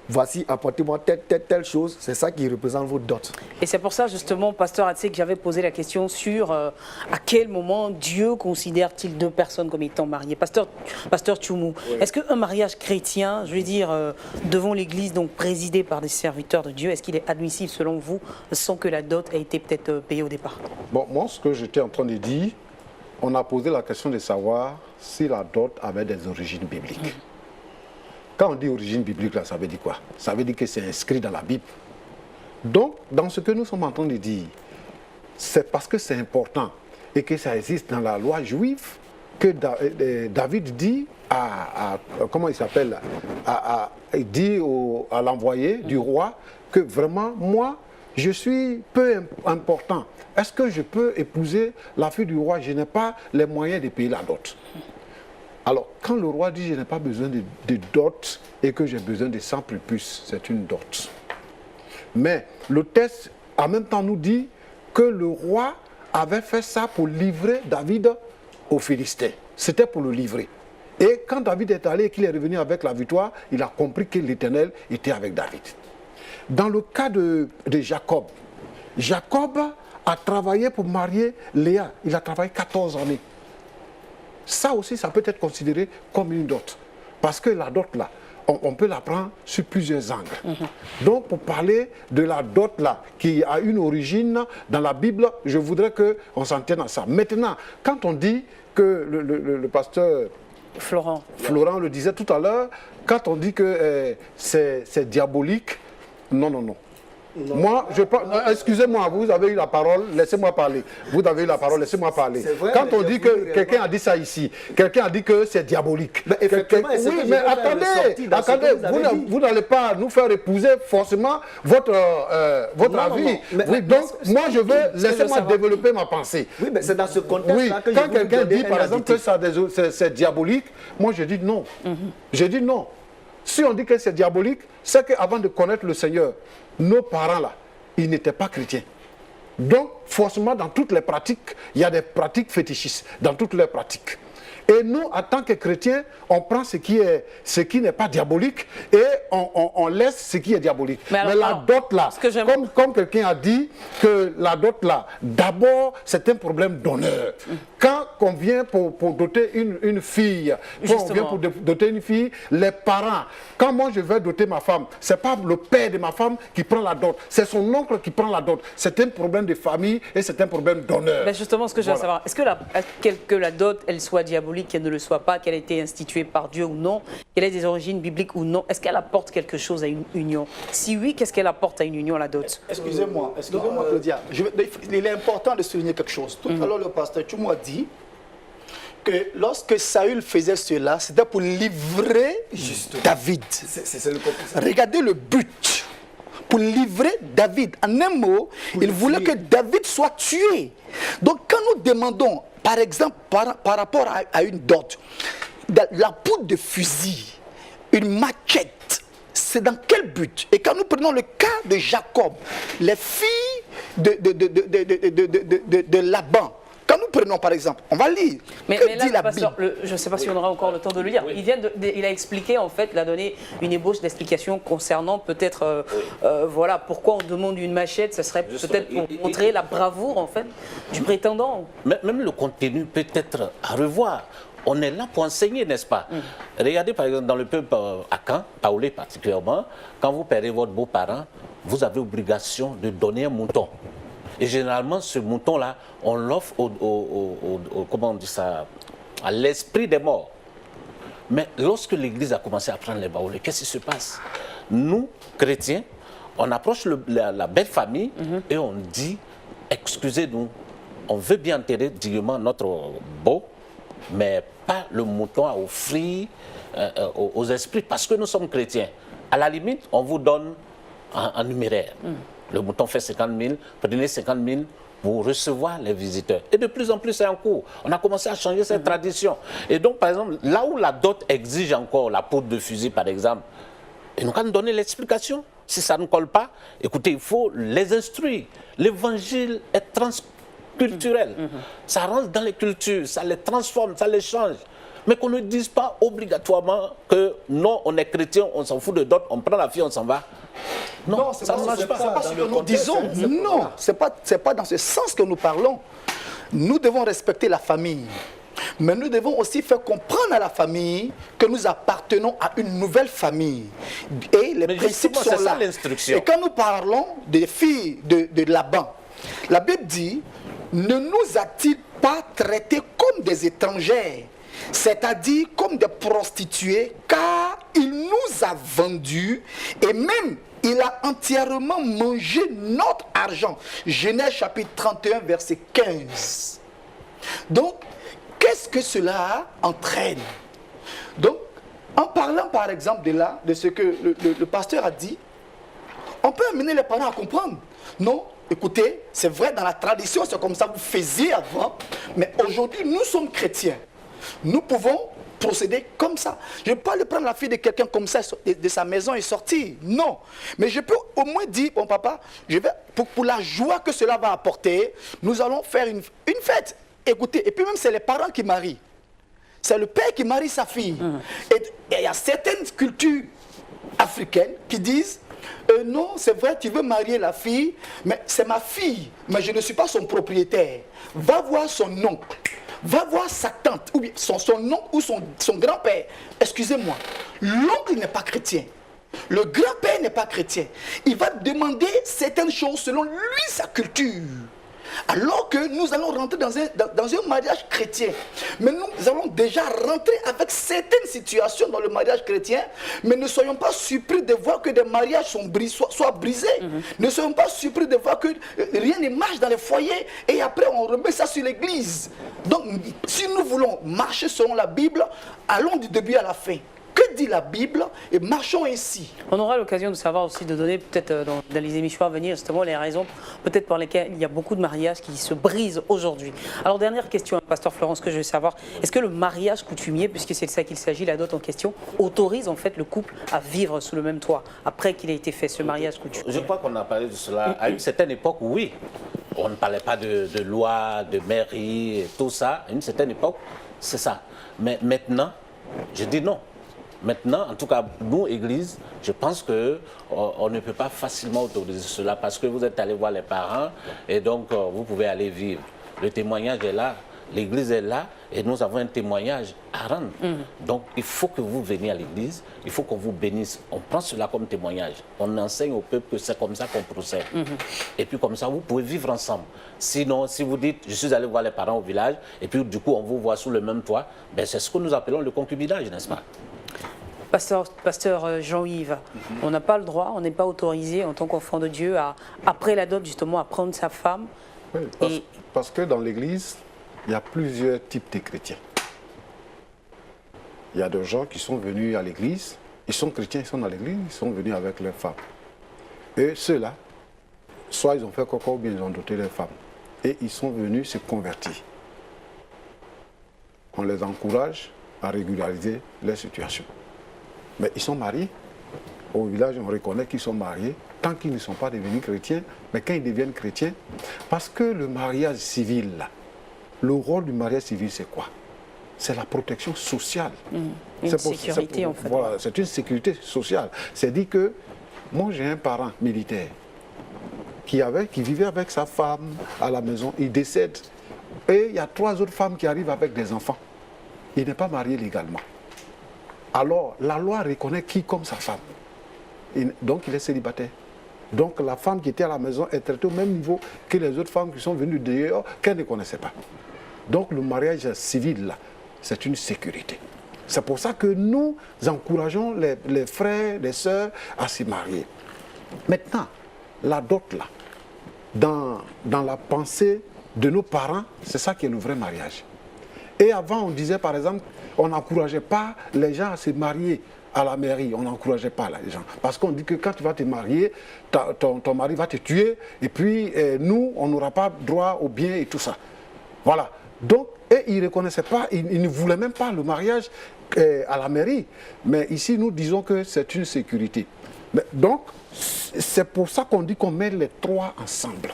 voici, apportez-moi telle chose, c'est ça qui représente votre dot.
Et c'est pour ça justement, pasteur Atse, que j'avais posé la question sur à quel moment Dieu considère-t-il 2 personnes comme étant mariées. Pasteur Tchoumou, oui. Est-ce qu'un mariage chrétien, je veux dire, devant l'église, donc présidé par des serviteurs de Dieu, est-ce qu'il est admissible selon vous, sans que la dot ait été peut-être payée au départ?
Bon, moi, ce que j'étais en train de dire, on a posé la question de savoir si la dot avait des origines bibliques. Quand on dit origine biblique, là, ça veut dire quoi? Ça veut dire que c'est inscrit dans la Bible. Donc, dans ce que nous sommes en train de dire, c'est parce que c'est important et que ça existe dans la loi juive que David dit comment il s'appelle, dit à l'envoyé du roi que vraiment, moi, je suis peu important. Est-ce que je peux épouser la fille du roi? Je n'ai pas les moyens de payer la dot. Alors, quand le roi dit « je n'ai pas besoin de dot et que j'ai besoin de 100 prépuces », c'est une dot. Mais le texte, en même temps, nous dit que le roi avait fait ça pour livrer David aux Philistins. C'était pour le livrer. Et quand David est allé et qu'il est revenu avec la victoire, il a compris que l'Éternel était avec David. Dans le cas de Jacob, Jacob a travaillé pour marier Léa. Il a travaillé 14 années. Ça aussi, ça peut être considéré comme une dot. Parce que la dot, là, on peut la prendre sur plusieurs angles. Donc, pour parler de la dot, là, qui a une origine dans la Bible, je voudrais qu'on s'en tienne à ça. Maintenant, quand on dit que le pasteur Florent le disait tout à l'heure, quand on dit que c'est diabolique, non. Non. Moi, excusez-moi, vous avez eu la parole, laissez-moi parler. Vous avez eu la parole, laissez-moi parler. Vrai, quand on dit que quelqu'un a dit ça ici, quelqu'un a dit que c'est diabolique. Mais oui, mais attendez, vous n'allez pas nous faire épouser forcément votre avis. Oui, donc, moi, je veux, laissez-moi développer ma pensée.
Oui, mais c'est dans ce contexte-là que
quand quelqu'un dit, par exemple, que c'est diabolique, moi, je dis non. Je dis non. Si on dit que c'est diabolique, c'est qu'avant de connaître le Seigneur, nos parents là, ils n'étaient pas chrétiens. Donc, forcément, dans toutes les pratiques, il y a des pratiques fétichistes, dans toutes les pratiques. Et nous, en tant que chrétiens, on prend ce qui n'est pas diabolique et on laisse ce qui est diabolique. Mais la dot là, comme quelqu'un a dit, que la dot là, d'abord, c'est un problème d'honneur. Quand on vient pour doter une fille, les parents, quand moi je vais doter ma femme, c'est pas le père de ma femme qui prend la dot, c'est son oncle qui prend la dot. C'est un problème de famille et c'est un problème d'honneur.
Mais justement, ce que je veux savoir, est-ce que la dot, elle soit diabolique, qu'elle ne le soit pas, qu'elle ait été instituée par Dieu ou non, qu'elle ait des origines bibliques ou non, est-ce qu'elle apporte quelque chose à une union? Si oui, qu'est-ce qu'elle apporte à une union, la dot?
Excusez-moi, Claudia. Il est important de souligner quelque chose. Tout à l'heure, le pasteur Tchoumou a dit que lorsque Saül faisait cela, c'était pour livrer David. Regardez le but. Pour livrer David. En un mot, il voulait que David soit tué. Donc quand nous demandons, par exemple, par rapport à une dot, la poudre de fusil, une machette, c'est dans quel but? Et quand nous prenons le cas de Jacob, les filles de Laban, quand nous prenons par exemple, on va lire.
Mais là, la pasteur, je ne sais pas si on aura encore le temps de le lire. Oui. Il a expliqué, en fait, il a donné une ébauche d'explication concernant peut-être, voilà, pourquoi on demande une machette. Ce serait peut-être pour montrer la bravoure, en fait, du prétendant.
Même le contenu peut être à revoir. On est là pour enseigner, n'est-ce pas? Regardez par exemple dans le peuple Akan, Paolé particulièrement, quand vous perdez votre beau-parent, vous avez obligation de donner un mouton. Et généralement, ce mouton-là, on l'offre comment on dit ça, à l'esprit des morts. Mais lorsque l'Église a commencé à prendre les baoulés, qu'est-ce qui se passe? Nous, chrétiens, on approche la belle famille et on dit, excusez-nous, on veut bien enterrer dignement notre beau, mais pas le mouton à offrir aux esprits, parce que nous sommes chrétiens. À la limite, on vous donne en numéraire. Le mouton fait 50 000, prenez 50 000 pour recevoir les visiteurs. Et de plus en plus, c'est en cours. On a commencé à changer cette tradition. Et donc, par exemple, là où la dot exige encore la poudre de fusil, par exemple, ils n'ont qu'à nous donner l'explication. Si ça ne colle pas, écoutez, il faut les instruire. L'évangile est transculturel. Ça rentre dans les cultures, ça les transforme, ça les change. Mais qu'on ne dise pas obligatoirement que non, on est chrétien, on s'en fout de dot, on prend la fille, on s'en va.
Non, ça ne marche pas. C'est pas ce que nous disons. Non, ce n'est pas dans ce sens que nous parlons. Nous devons respecter la famille. Mais nous devons aussi faire comprendre à la famille que nous appartenons à une nouvelle famille. Et les principes sont là. Et quand nous parlons des filles de Laban, la Bible dit, ne nous a-t-il pas traités comme des étrangères, c'est-à-dire comme des prostituées, car il nous a vendus et même il a entièrement mangé notre argent. Genèse chapitre 31, verset 15. Donc, qu'est-ce que cela entraîne? Donc, en parlant par exemple de ce que le pasteur a dit, on peut amener les parents à comprendre. Non, écoutez, c'est vrai, dans la tradition, c'est comme ça que vous faisiez avant, mais aujourd'hui, nous sommes chrétiens. Nous pouvons procéder comme ça. Je ne peux pas aller prendre la fille de quelqu'un comme ça de sa maison et sortir. Non. Mais je peux au moins dire, bon papa, je vais, pour la joie que cela va apporter, nous allons faire une fête. Écoutez, et puis même c'est les parents qui marient. C'est le père qui marie sa fille. Et il y a certaines cultures africaines qui disent, non, c'est vrai, tu veux marier la fille, mais c'est ma fille, mais je ne suis pas son propriétaire. Va voir son oncle. Va voir sa tante, ou bien son oncle ou son grand-père. Excusez-moi, l'oncle n'est pas chrétien. Le grand-père n'est pas chrétien. Il va demander certaines choses selon lui, sa culture. Alors que nous allons rentrer dans un mariage chrétien. Mais nous allons déjà rentrer avec certaines situations dans le mariage chrétien. Mais ne soyons pas surpris de voir que des mariages soient brisés. Ne soyons pas surpris de voir que rien ne marche dans les foyers. Et après on remet ça sur l'église. Donc si nous voulons marcher selon la Bible, allons du début à la fin. Que dit la Bible et marchons ainsi.
On aura l'occasion de savoir aussi, de donner peut-être dans les émissions à venir justement les raisons peut-être par lesquelles il y a beaucoup de mariages qui se brisent aujourd'hui. Alors dernière question, pasteur Florence, que je veux savoir, est-ce que le mariage coutumier, puisque c'est de ça qu'il s'agit, la dot en question, autorise en fait le couple à vivre sous le même toit après qu'il ait été fait ce mariage coutumier?
Je crois qu'on a parlé de cela. À une certaine époque, oui. On ne parlait pas de loi, de mairie, tout ça. À une certaine époque, c'est ça. Mais maintenant, je dis non. Maintenant, en tout cas, nous, Église, je pense qu'on ne peut pas facilement autoriser cela parce que vous êtes allé voir les parents et donc vous pouvez aller vivre. Le témoignage est là, l'Église est là et nous avons un témoignage à rendre. Donc, il faut que vous veniez à l'Église, il faut qu'on vous bénisse. On prend cela comme témoignage. On enseigne au peuple que c'est comme ça qu'on procède. Et puis comme ça, vous pouvez vivre ensemble. Sinon, si vous dites, je suis allé voir les parents au village et puis du coup, on vous voit sous le même toit, ben, c'est ce que nous appelons le concubinage, n'est-ce pas?
Pasteur Jean-Yves, on n'a pas le droit, on n'est pas autorisé en tant qu'enfant de Dieu après la dot justement à prendre sa femme.
Oui, parce que dans l'Église, il y a plusieurs types de chrétiens. Il y a des gens qui sont venus à l'Église, ils sont chrétiens, ils sont dans l'Église, ils sont venus avec leurs femmes. Et ceux-là, soit ils ont fait coco ou bien ils ont doté leurs femmes. Et ils sont venus se convertir. On les encourage à régulariser leur situation. Mais ils sont mariés. Au village, on reconnaît qu'ils sont mariés tant qu'ils ne sont pas devenus chrétiens. Mais quand ils deviennent chrétiens, parce que le mariage civil, le rôle du mariage civil, c'est quoi? C'est la protection sociale.
Une sécurité, en fait.
Voilà, c'est une sécurité sociale. C'est-à-dire que moi, j'ai un parent militaire qui vivait avec sa femme à la maison. Il décède. Et il y a 3 autres femmes qui arrivent avec des enfants. Il n'est pas marié légalement. Alors, la loi reconnaît qui comme sa femme. Donc, il est célibataire. Donc, la femme qui était à la maison est traitée au même niveau que les autres femmes qui sont venues dehors, qu'elle ne connaissait pas. Donc, le mariage civil, là, c'est une sécurité. C'est pour ça que nous encourageons les frères, les sœurs à se marier. Maintenant, la dot, là, dans la pensée de nos parents, c'est ça qui est le vrai mariage. Et avant, on disait, par exemple, on n'encourageait pas les gens à se marier à la mairie. On n'encourageait pas les gens. Parce qu'on dit que quand tu vas te marier, ton mari va te tuer. Et puis, nous, on n'aura pas droit aux biens et tout ça. Voilà. Donc, et ils ne reconnaissaient pas, ils ne voulaient même pas le mariage à la mairie. Mais ici, nous disons que c'est une sécurité. Donc, c'est pour ça qu'on dit qu'on met les 3 ensemble.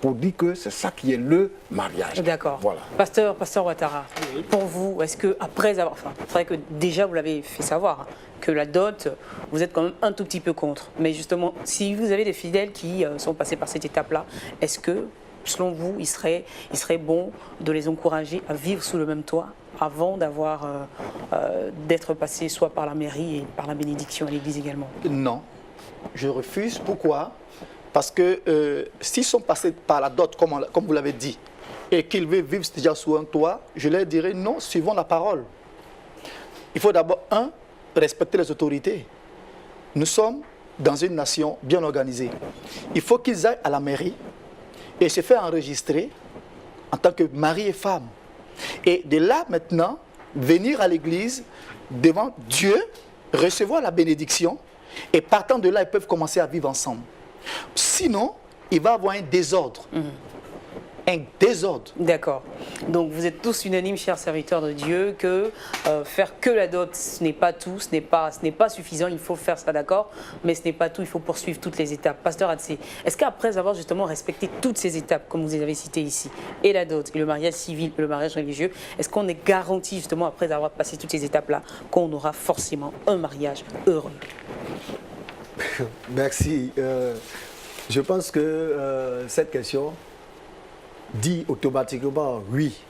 Pour dire que c'est ça qui est le mariage.
D'accord.
Voilà.
Pasteur Ouattara, pour vous, est-ce que après avoir... Enfin, c'est vrai que déjà vous l'avez fait savoir, hein, que la dot, vous êtes quand même un tout petit peu contre. Mais justement, si vous avez des fidèles qui sont passés par cette étape-là, est-ce que, selon vous, il serait bon de les encourager à vivre sous le même toit avant d'être passés soit par la mairie et par la bénédiction à l'église également?
Non, je refuse. Pourquoi? Parce que s'ils sont passés par la dot, comme vous l'avez dit, et qu'ils veulent vivre déjà sous un toit, je leur dirais non, suivons la parole. Il faut d'abord, respecter les autorités. Nous sommes dans une nation bien organisée. Il faut qu'ils aillent à la mairie et se faire enregistrer en tant que mari et femme. Et de là, maintenant, venir à l'église, devant Dieu, recevoir la bénédiction, et partant de là, ils peuvent commencer à vivre ensemble. Sinon, il va y avoir un désordre. Un désordre.
D'accord. Donc vous êtes tous unanimes, chers serviteurs de Dieu, que faire que la dot, ce n'est pas tout, ce n'est pas suffisant, il faut faire ça, d'accord, mais ce n'est pas tout, il faut poursuivre toutes les étapes. Pasteur Atsé, est-ce qu'après avoir justement respecté toutes ces étapes, comme vous les avez citées ici, et la dot, et le mariage civil, et le mariage religieux, est-ce qu'on est garanti justement, après avoir passé toutes ces étapes-là, qu'on aura forcément un mariage heureux?
Merci. Je pense que cette question dit automatiquement oui.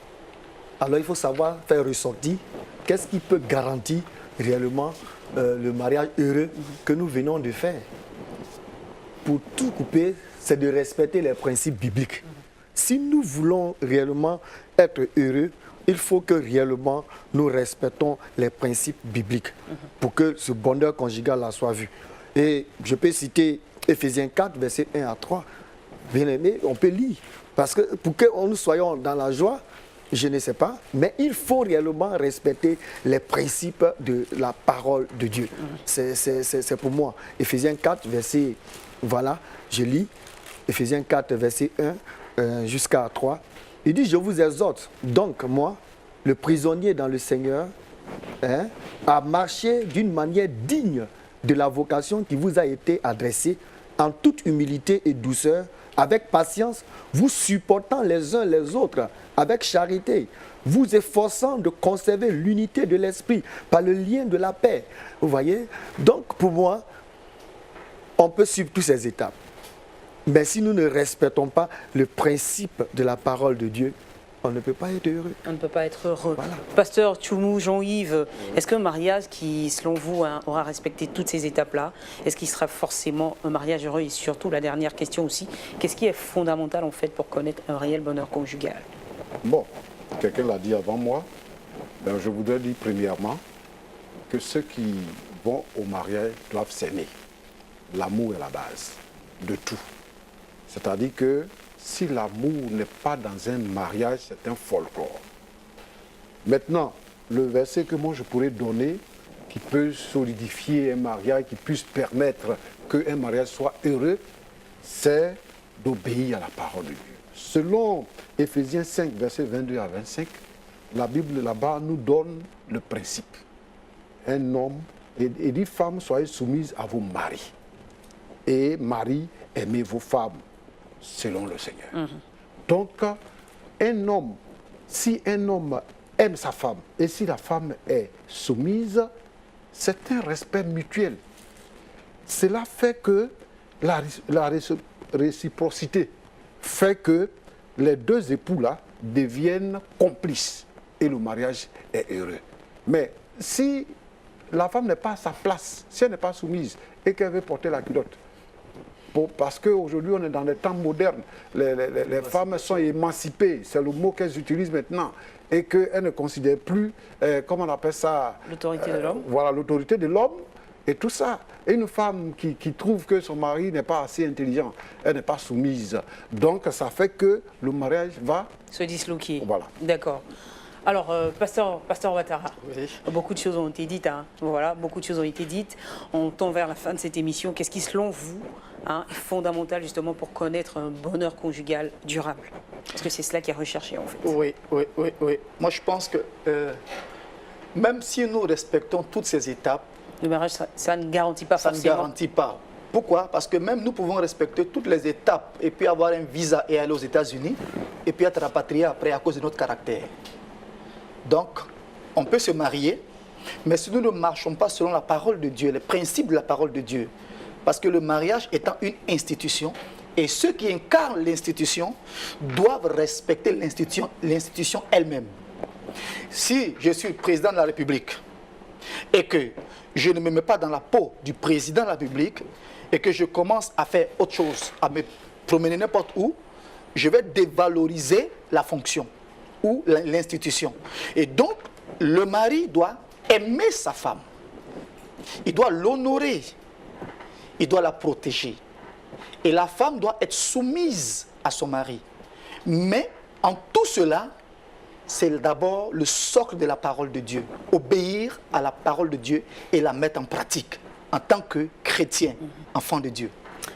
Alors il faut savoir faire ressortir qu'est-ce qui peut garantir réellement le mariage heureux que nous venons de faire. Pour tout couper, c'est de respecter les principes bibliques. Si nous voulons réellement être heureux, il faut que réellement nous respectons les principes bibliques pour que ce bonheur conjugal soit vu. Et je peux citer Ephésiens 4, versets 1 à 3. Bien aimé, on peut lire. Parce que pour que nous soyons dans la joie, je ne sais pas, mais il faut réellement respecter les principes de la parole de Dieu. C'est pour moi. Ephésiens 4, verset, voilà, je lis. Ephésiens 4, verset 1 jusqu'à 3. Il dit, je vous exhorte, donc moi, le prisonnier dans le Seigneur, à marcher d'une manière digne de la vocation qui vous a été adressée, en toute humilité et douceur, avec patience, vous supportant les uns les autres, avec charité, vous efforçant de conserver l'unité de l'esprit par le lien de la paix. Vous voyez? Donc, pour moi, on peut suivre toutes ces étapes. Mais si nous ne respectons pas le principe de la parole de Dieu, on ne peut pas être heureux.
On ne peut pas être heureux.
Voilà.
Pasteur Tchoumou, Jean-Yves, est-ce qu'un mariage qui, selon vous, aura respecté toutes ces étapes-là, est-ce qu'il sera forcément un mariage heureux? Et surtout, la dernière question aussi, qu'est-ce qui est fondamental en fait pour connaître un réel bonheur conjugal?
Bon, quelqu'un l'a dit avant moi. Ben, je voudrais dire premièrement que ceux qui vont au mariage doivent s'aimer. L'amour est la base de tout. C'est-à-dire que si l'amour n'est pas dans un mariage, c'est un folklore. Maintenant, le verset que moi je pourrais donner, qui peut solidifier un mariage, qui puisse permettre qu'un mariage soit heureux, c'est d'obéir à la parole de Dieu. Selon Éphésiens 5, versets 22 à 25, la Bible là-bas nous donne le principe. Un homme, et dit femmes, soyez soumises à vos maris. Et maris, aimez vos femmes, selon le Seigneur. Donc, un homme, si un homme aime sa femme, et si la femme est soumise, c'est un respect mutuel. Cela fait que la réciprocité fait que les deux époux-là deviennent complices et le mariage est heureux. Mais si la femme n'est pas à sa place, si elle n'est pas soumise et qu'elle veut porter la culotte, parce qu'aujourd'hui on est dans des temps modernes, les femmes sont émancipées, c'est le mot qu'elles utilisent maintenant, et qu'elles ne considèrent plus, comment on appelle ça,
l'autorité de l'homme.
Voilà, l'autorité de l'homme et tout ça. Et une femme qui trouve que son mari n'est pas assez intelligent, elle n'est pas soumise. Donc ça fait que le mariage va
se disloquer.
Voilà.
D'accord. Alors, Pasteur Ouattara,
Oui.
beaucoup de choses ont été dites. Hein. Voilà, beaucoup de choses ont été dites. On tend vers la fin de cette émission. Qu'est-ce qui, selon vous, est fondamental justement pour connaître un bonheur conjugal durable? Parce que c'est cela qui est recherché en fait.
Oui. Moi, je pense que même si nous respectons toutes ces étapes,
Le mariage, ça ne garantit pas
ça ne
forcément.
garantit pas. Pourquoi? Parce que même nous pouvons respecter toutes les étapes et puis avoir un visa et aller aux États-Unis et puis être rapatrié après à cause de notre caractère. Donc, on peut se marier, mais si nous ne marchons pas selon la parole de Dieu, les principes de la parole de Dieu, parce que le mariage étant une institution, et ceux qui incarnent l'institution doivent respecter l'institution elle-même. Si je suis président de la République et que je ne me mets pas dans la peau du président de la République et que je commence à faire autre chose, à me promener n'importe où, je vais dévaloriser la fonction ou l'institution. Et donc, le mari doit aimer sa femme. Il doit l'honorer. Il doit la protéger. Et la femme doit être soumise à son mari. Mais en tout cela, c'est d'abord le socle de la parole de Dieu. Obéir à la parole de Dieu et la mettre en pratique en tant que chrétien, enfant de Dieu.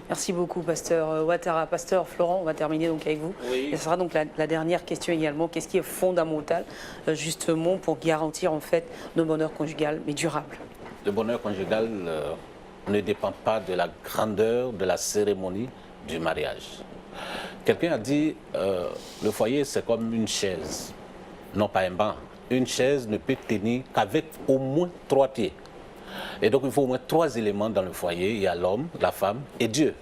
Merci beaucoup, Pasteur Ouattara. Pasteur Florent, on va terminer donc avec vous.
Oui.
Et ce sera donc la dernière question également. Qu'est-ce qui est fondamental, justement, pour garantir en fait le bonheur conjugal, mais durable?
Le bonheur conjugal ne dépend pas de la grandeur de la cérémonie du mariage. Quelqu'un a dit le foyer c'est comme une chaise, non pas un banc. Une chaise ne peut tenir qu'avec au moins 3 pieds. Et donc il faut au moins 3 éléments dans le foyer. Il y a l'homme, la femme et Dieu.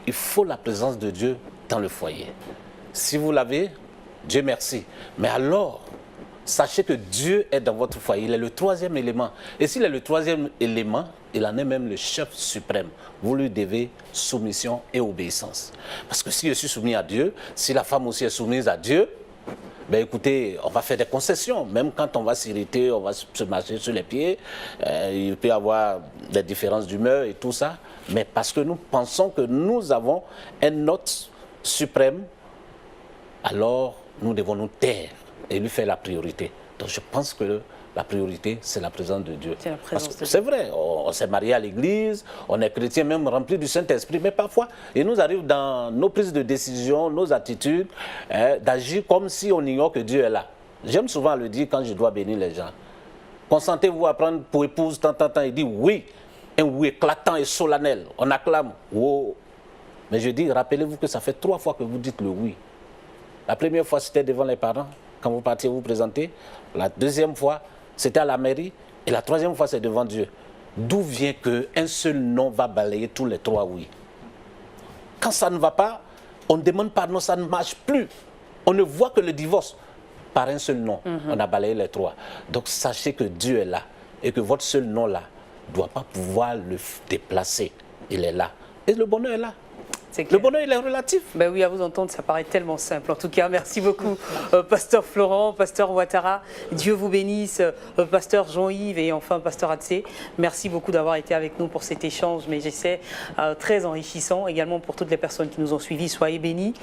Il faut la présence de Dieu dans le foyer. Si vous l'avez, Dieu merci. Mais alors, sachez que Dieu est dans votre foyer. Il est le 3e élément. Et s'il est le 3e élément, il en est même le chef suprême. Vous lui devez soumission et obéissance. Parce que si je suis soumis à Dieu, si la femme aussi est soumise à Dieu, ben écoutez, on va faire des concessions. Même quand on va s'irriter, on va se marcher sur les pieds, il peut y avoir des différences d'humeur et tout ça. Mais parce que nous pensons que nous avons un hôte suprême, alors nous devons nous taire et lui faire la priorité. Donc je pense que la priorité, c'est la présence de Dieu.
C'est la présence de Dieu.
C'est vrai, on s'est marié à l'église, on est chrétien même rempli du Saint-Esprit, mais parfois, il nous arrive dans nos prises de décision, nos attitudes, d'agir comme si on ignore que Dieu est là. J'aime souvent le dire quand je dois bénir les gens. Consentez-vous à prendre pour épouse tant, il dit oui, un oui éclatant et solennel. On acclame, oh, Mais je dis, rappelez-vous que ça fait 3 fois que vous dites le oui. La première fois, c'était devant les parents, quand vous partiez vous présenter. La deuxième fois, c'était à la mairie. Et la troisième fois, c'est devant Dieu. D'où vient qu'un seul non va balayer tous les 3 oui? Quand ça ne va pas, on ne demande pas non, ça ne marche plus. On ne voit que le divorce. Par un seul nom, on a balayé les 3. Donc sachez que Dieu est là et que votre seul nom là ne doit pas pouvoir le déplacer. Il est là. Et le bonheur est là. Le bonheur, il est relatif.
Ben oui, à vous entendre, ça paraît tellement simple. En tout cas, merci beaucoup, Pasteur Florent, Pasteur Ouattara. Dieu vous bénisse, Pasteur Jean-Yves et enfin Pasteur Atsé. Merci beaucoup d'avoir été avec nous pour cet échange, mais j'essaie très enrichissant. Également pour toutes les personnes qui nous ont suivis, soyez bénis.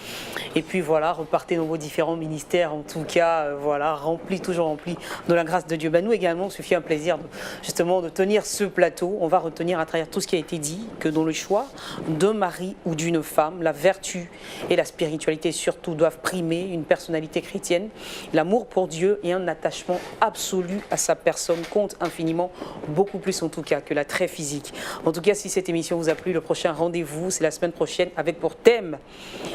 Et puis voilà, repartez dans vos différents ministères. En tout cas, voilà, toujours remplis de la grâce de Dieu. Ben nous également, ce fut un plaisir justement de tenir ce plateau. On va retenir à travers tout ce qui a été dit que dans le choix d'un mari ou d'une femme, la vertu et la spiritualité surtout doivent primer une personnalité chrétienne. L'amour pour Dieu et un attachement absolu à sa personne comptent infiniment, beaucoup plus en tout cas que l'attrait physique. En tout cas, si cette émission vous a plu, le prochain rendez-vous, c'est la semaine prochaine avec pour thème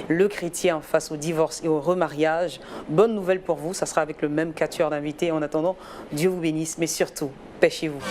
le chrétien face au divorce et au remariage. Bonne nouvelle pour vous, ça sera avec le même quatuor d'invités. En attendant, Dieu vous bénisse, mais surtout, pêchez-vous.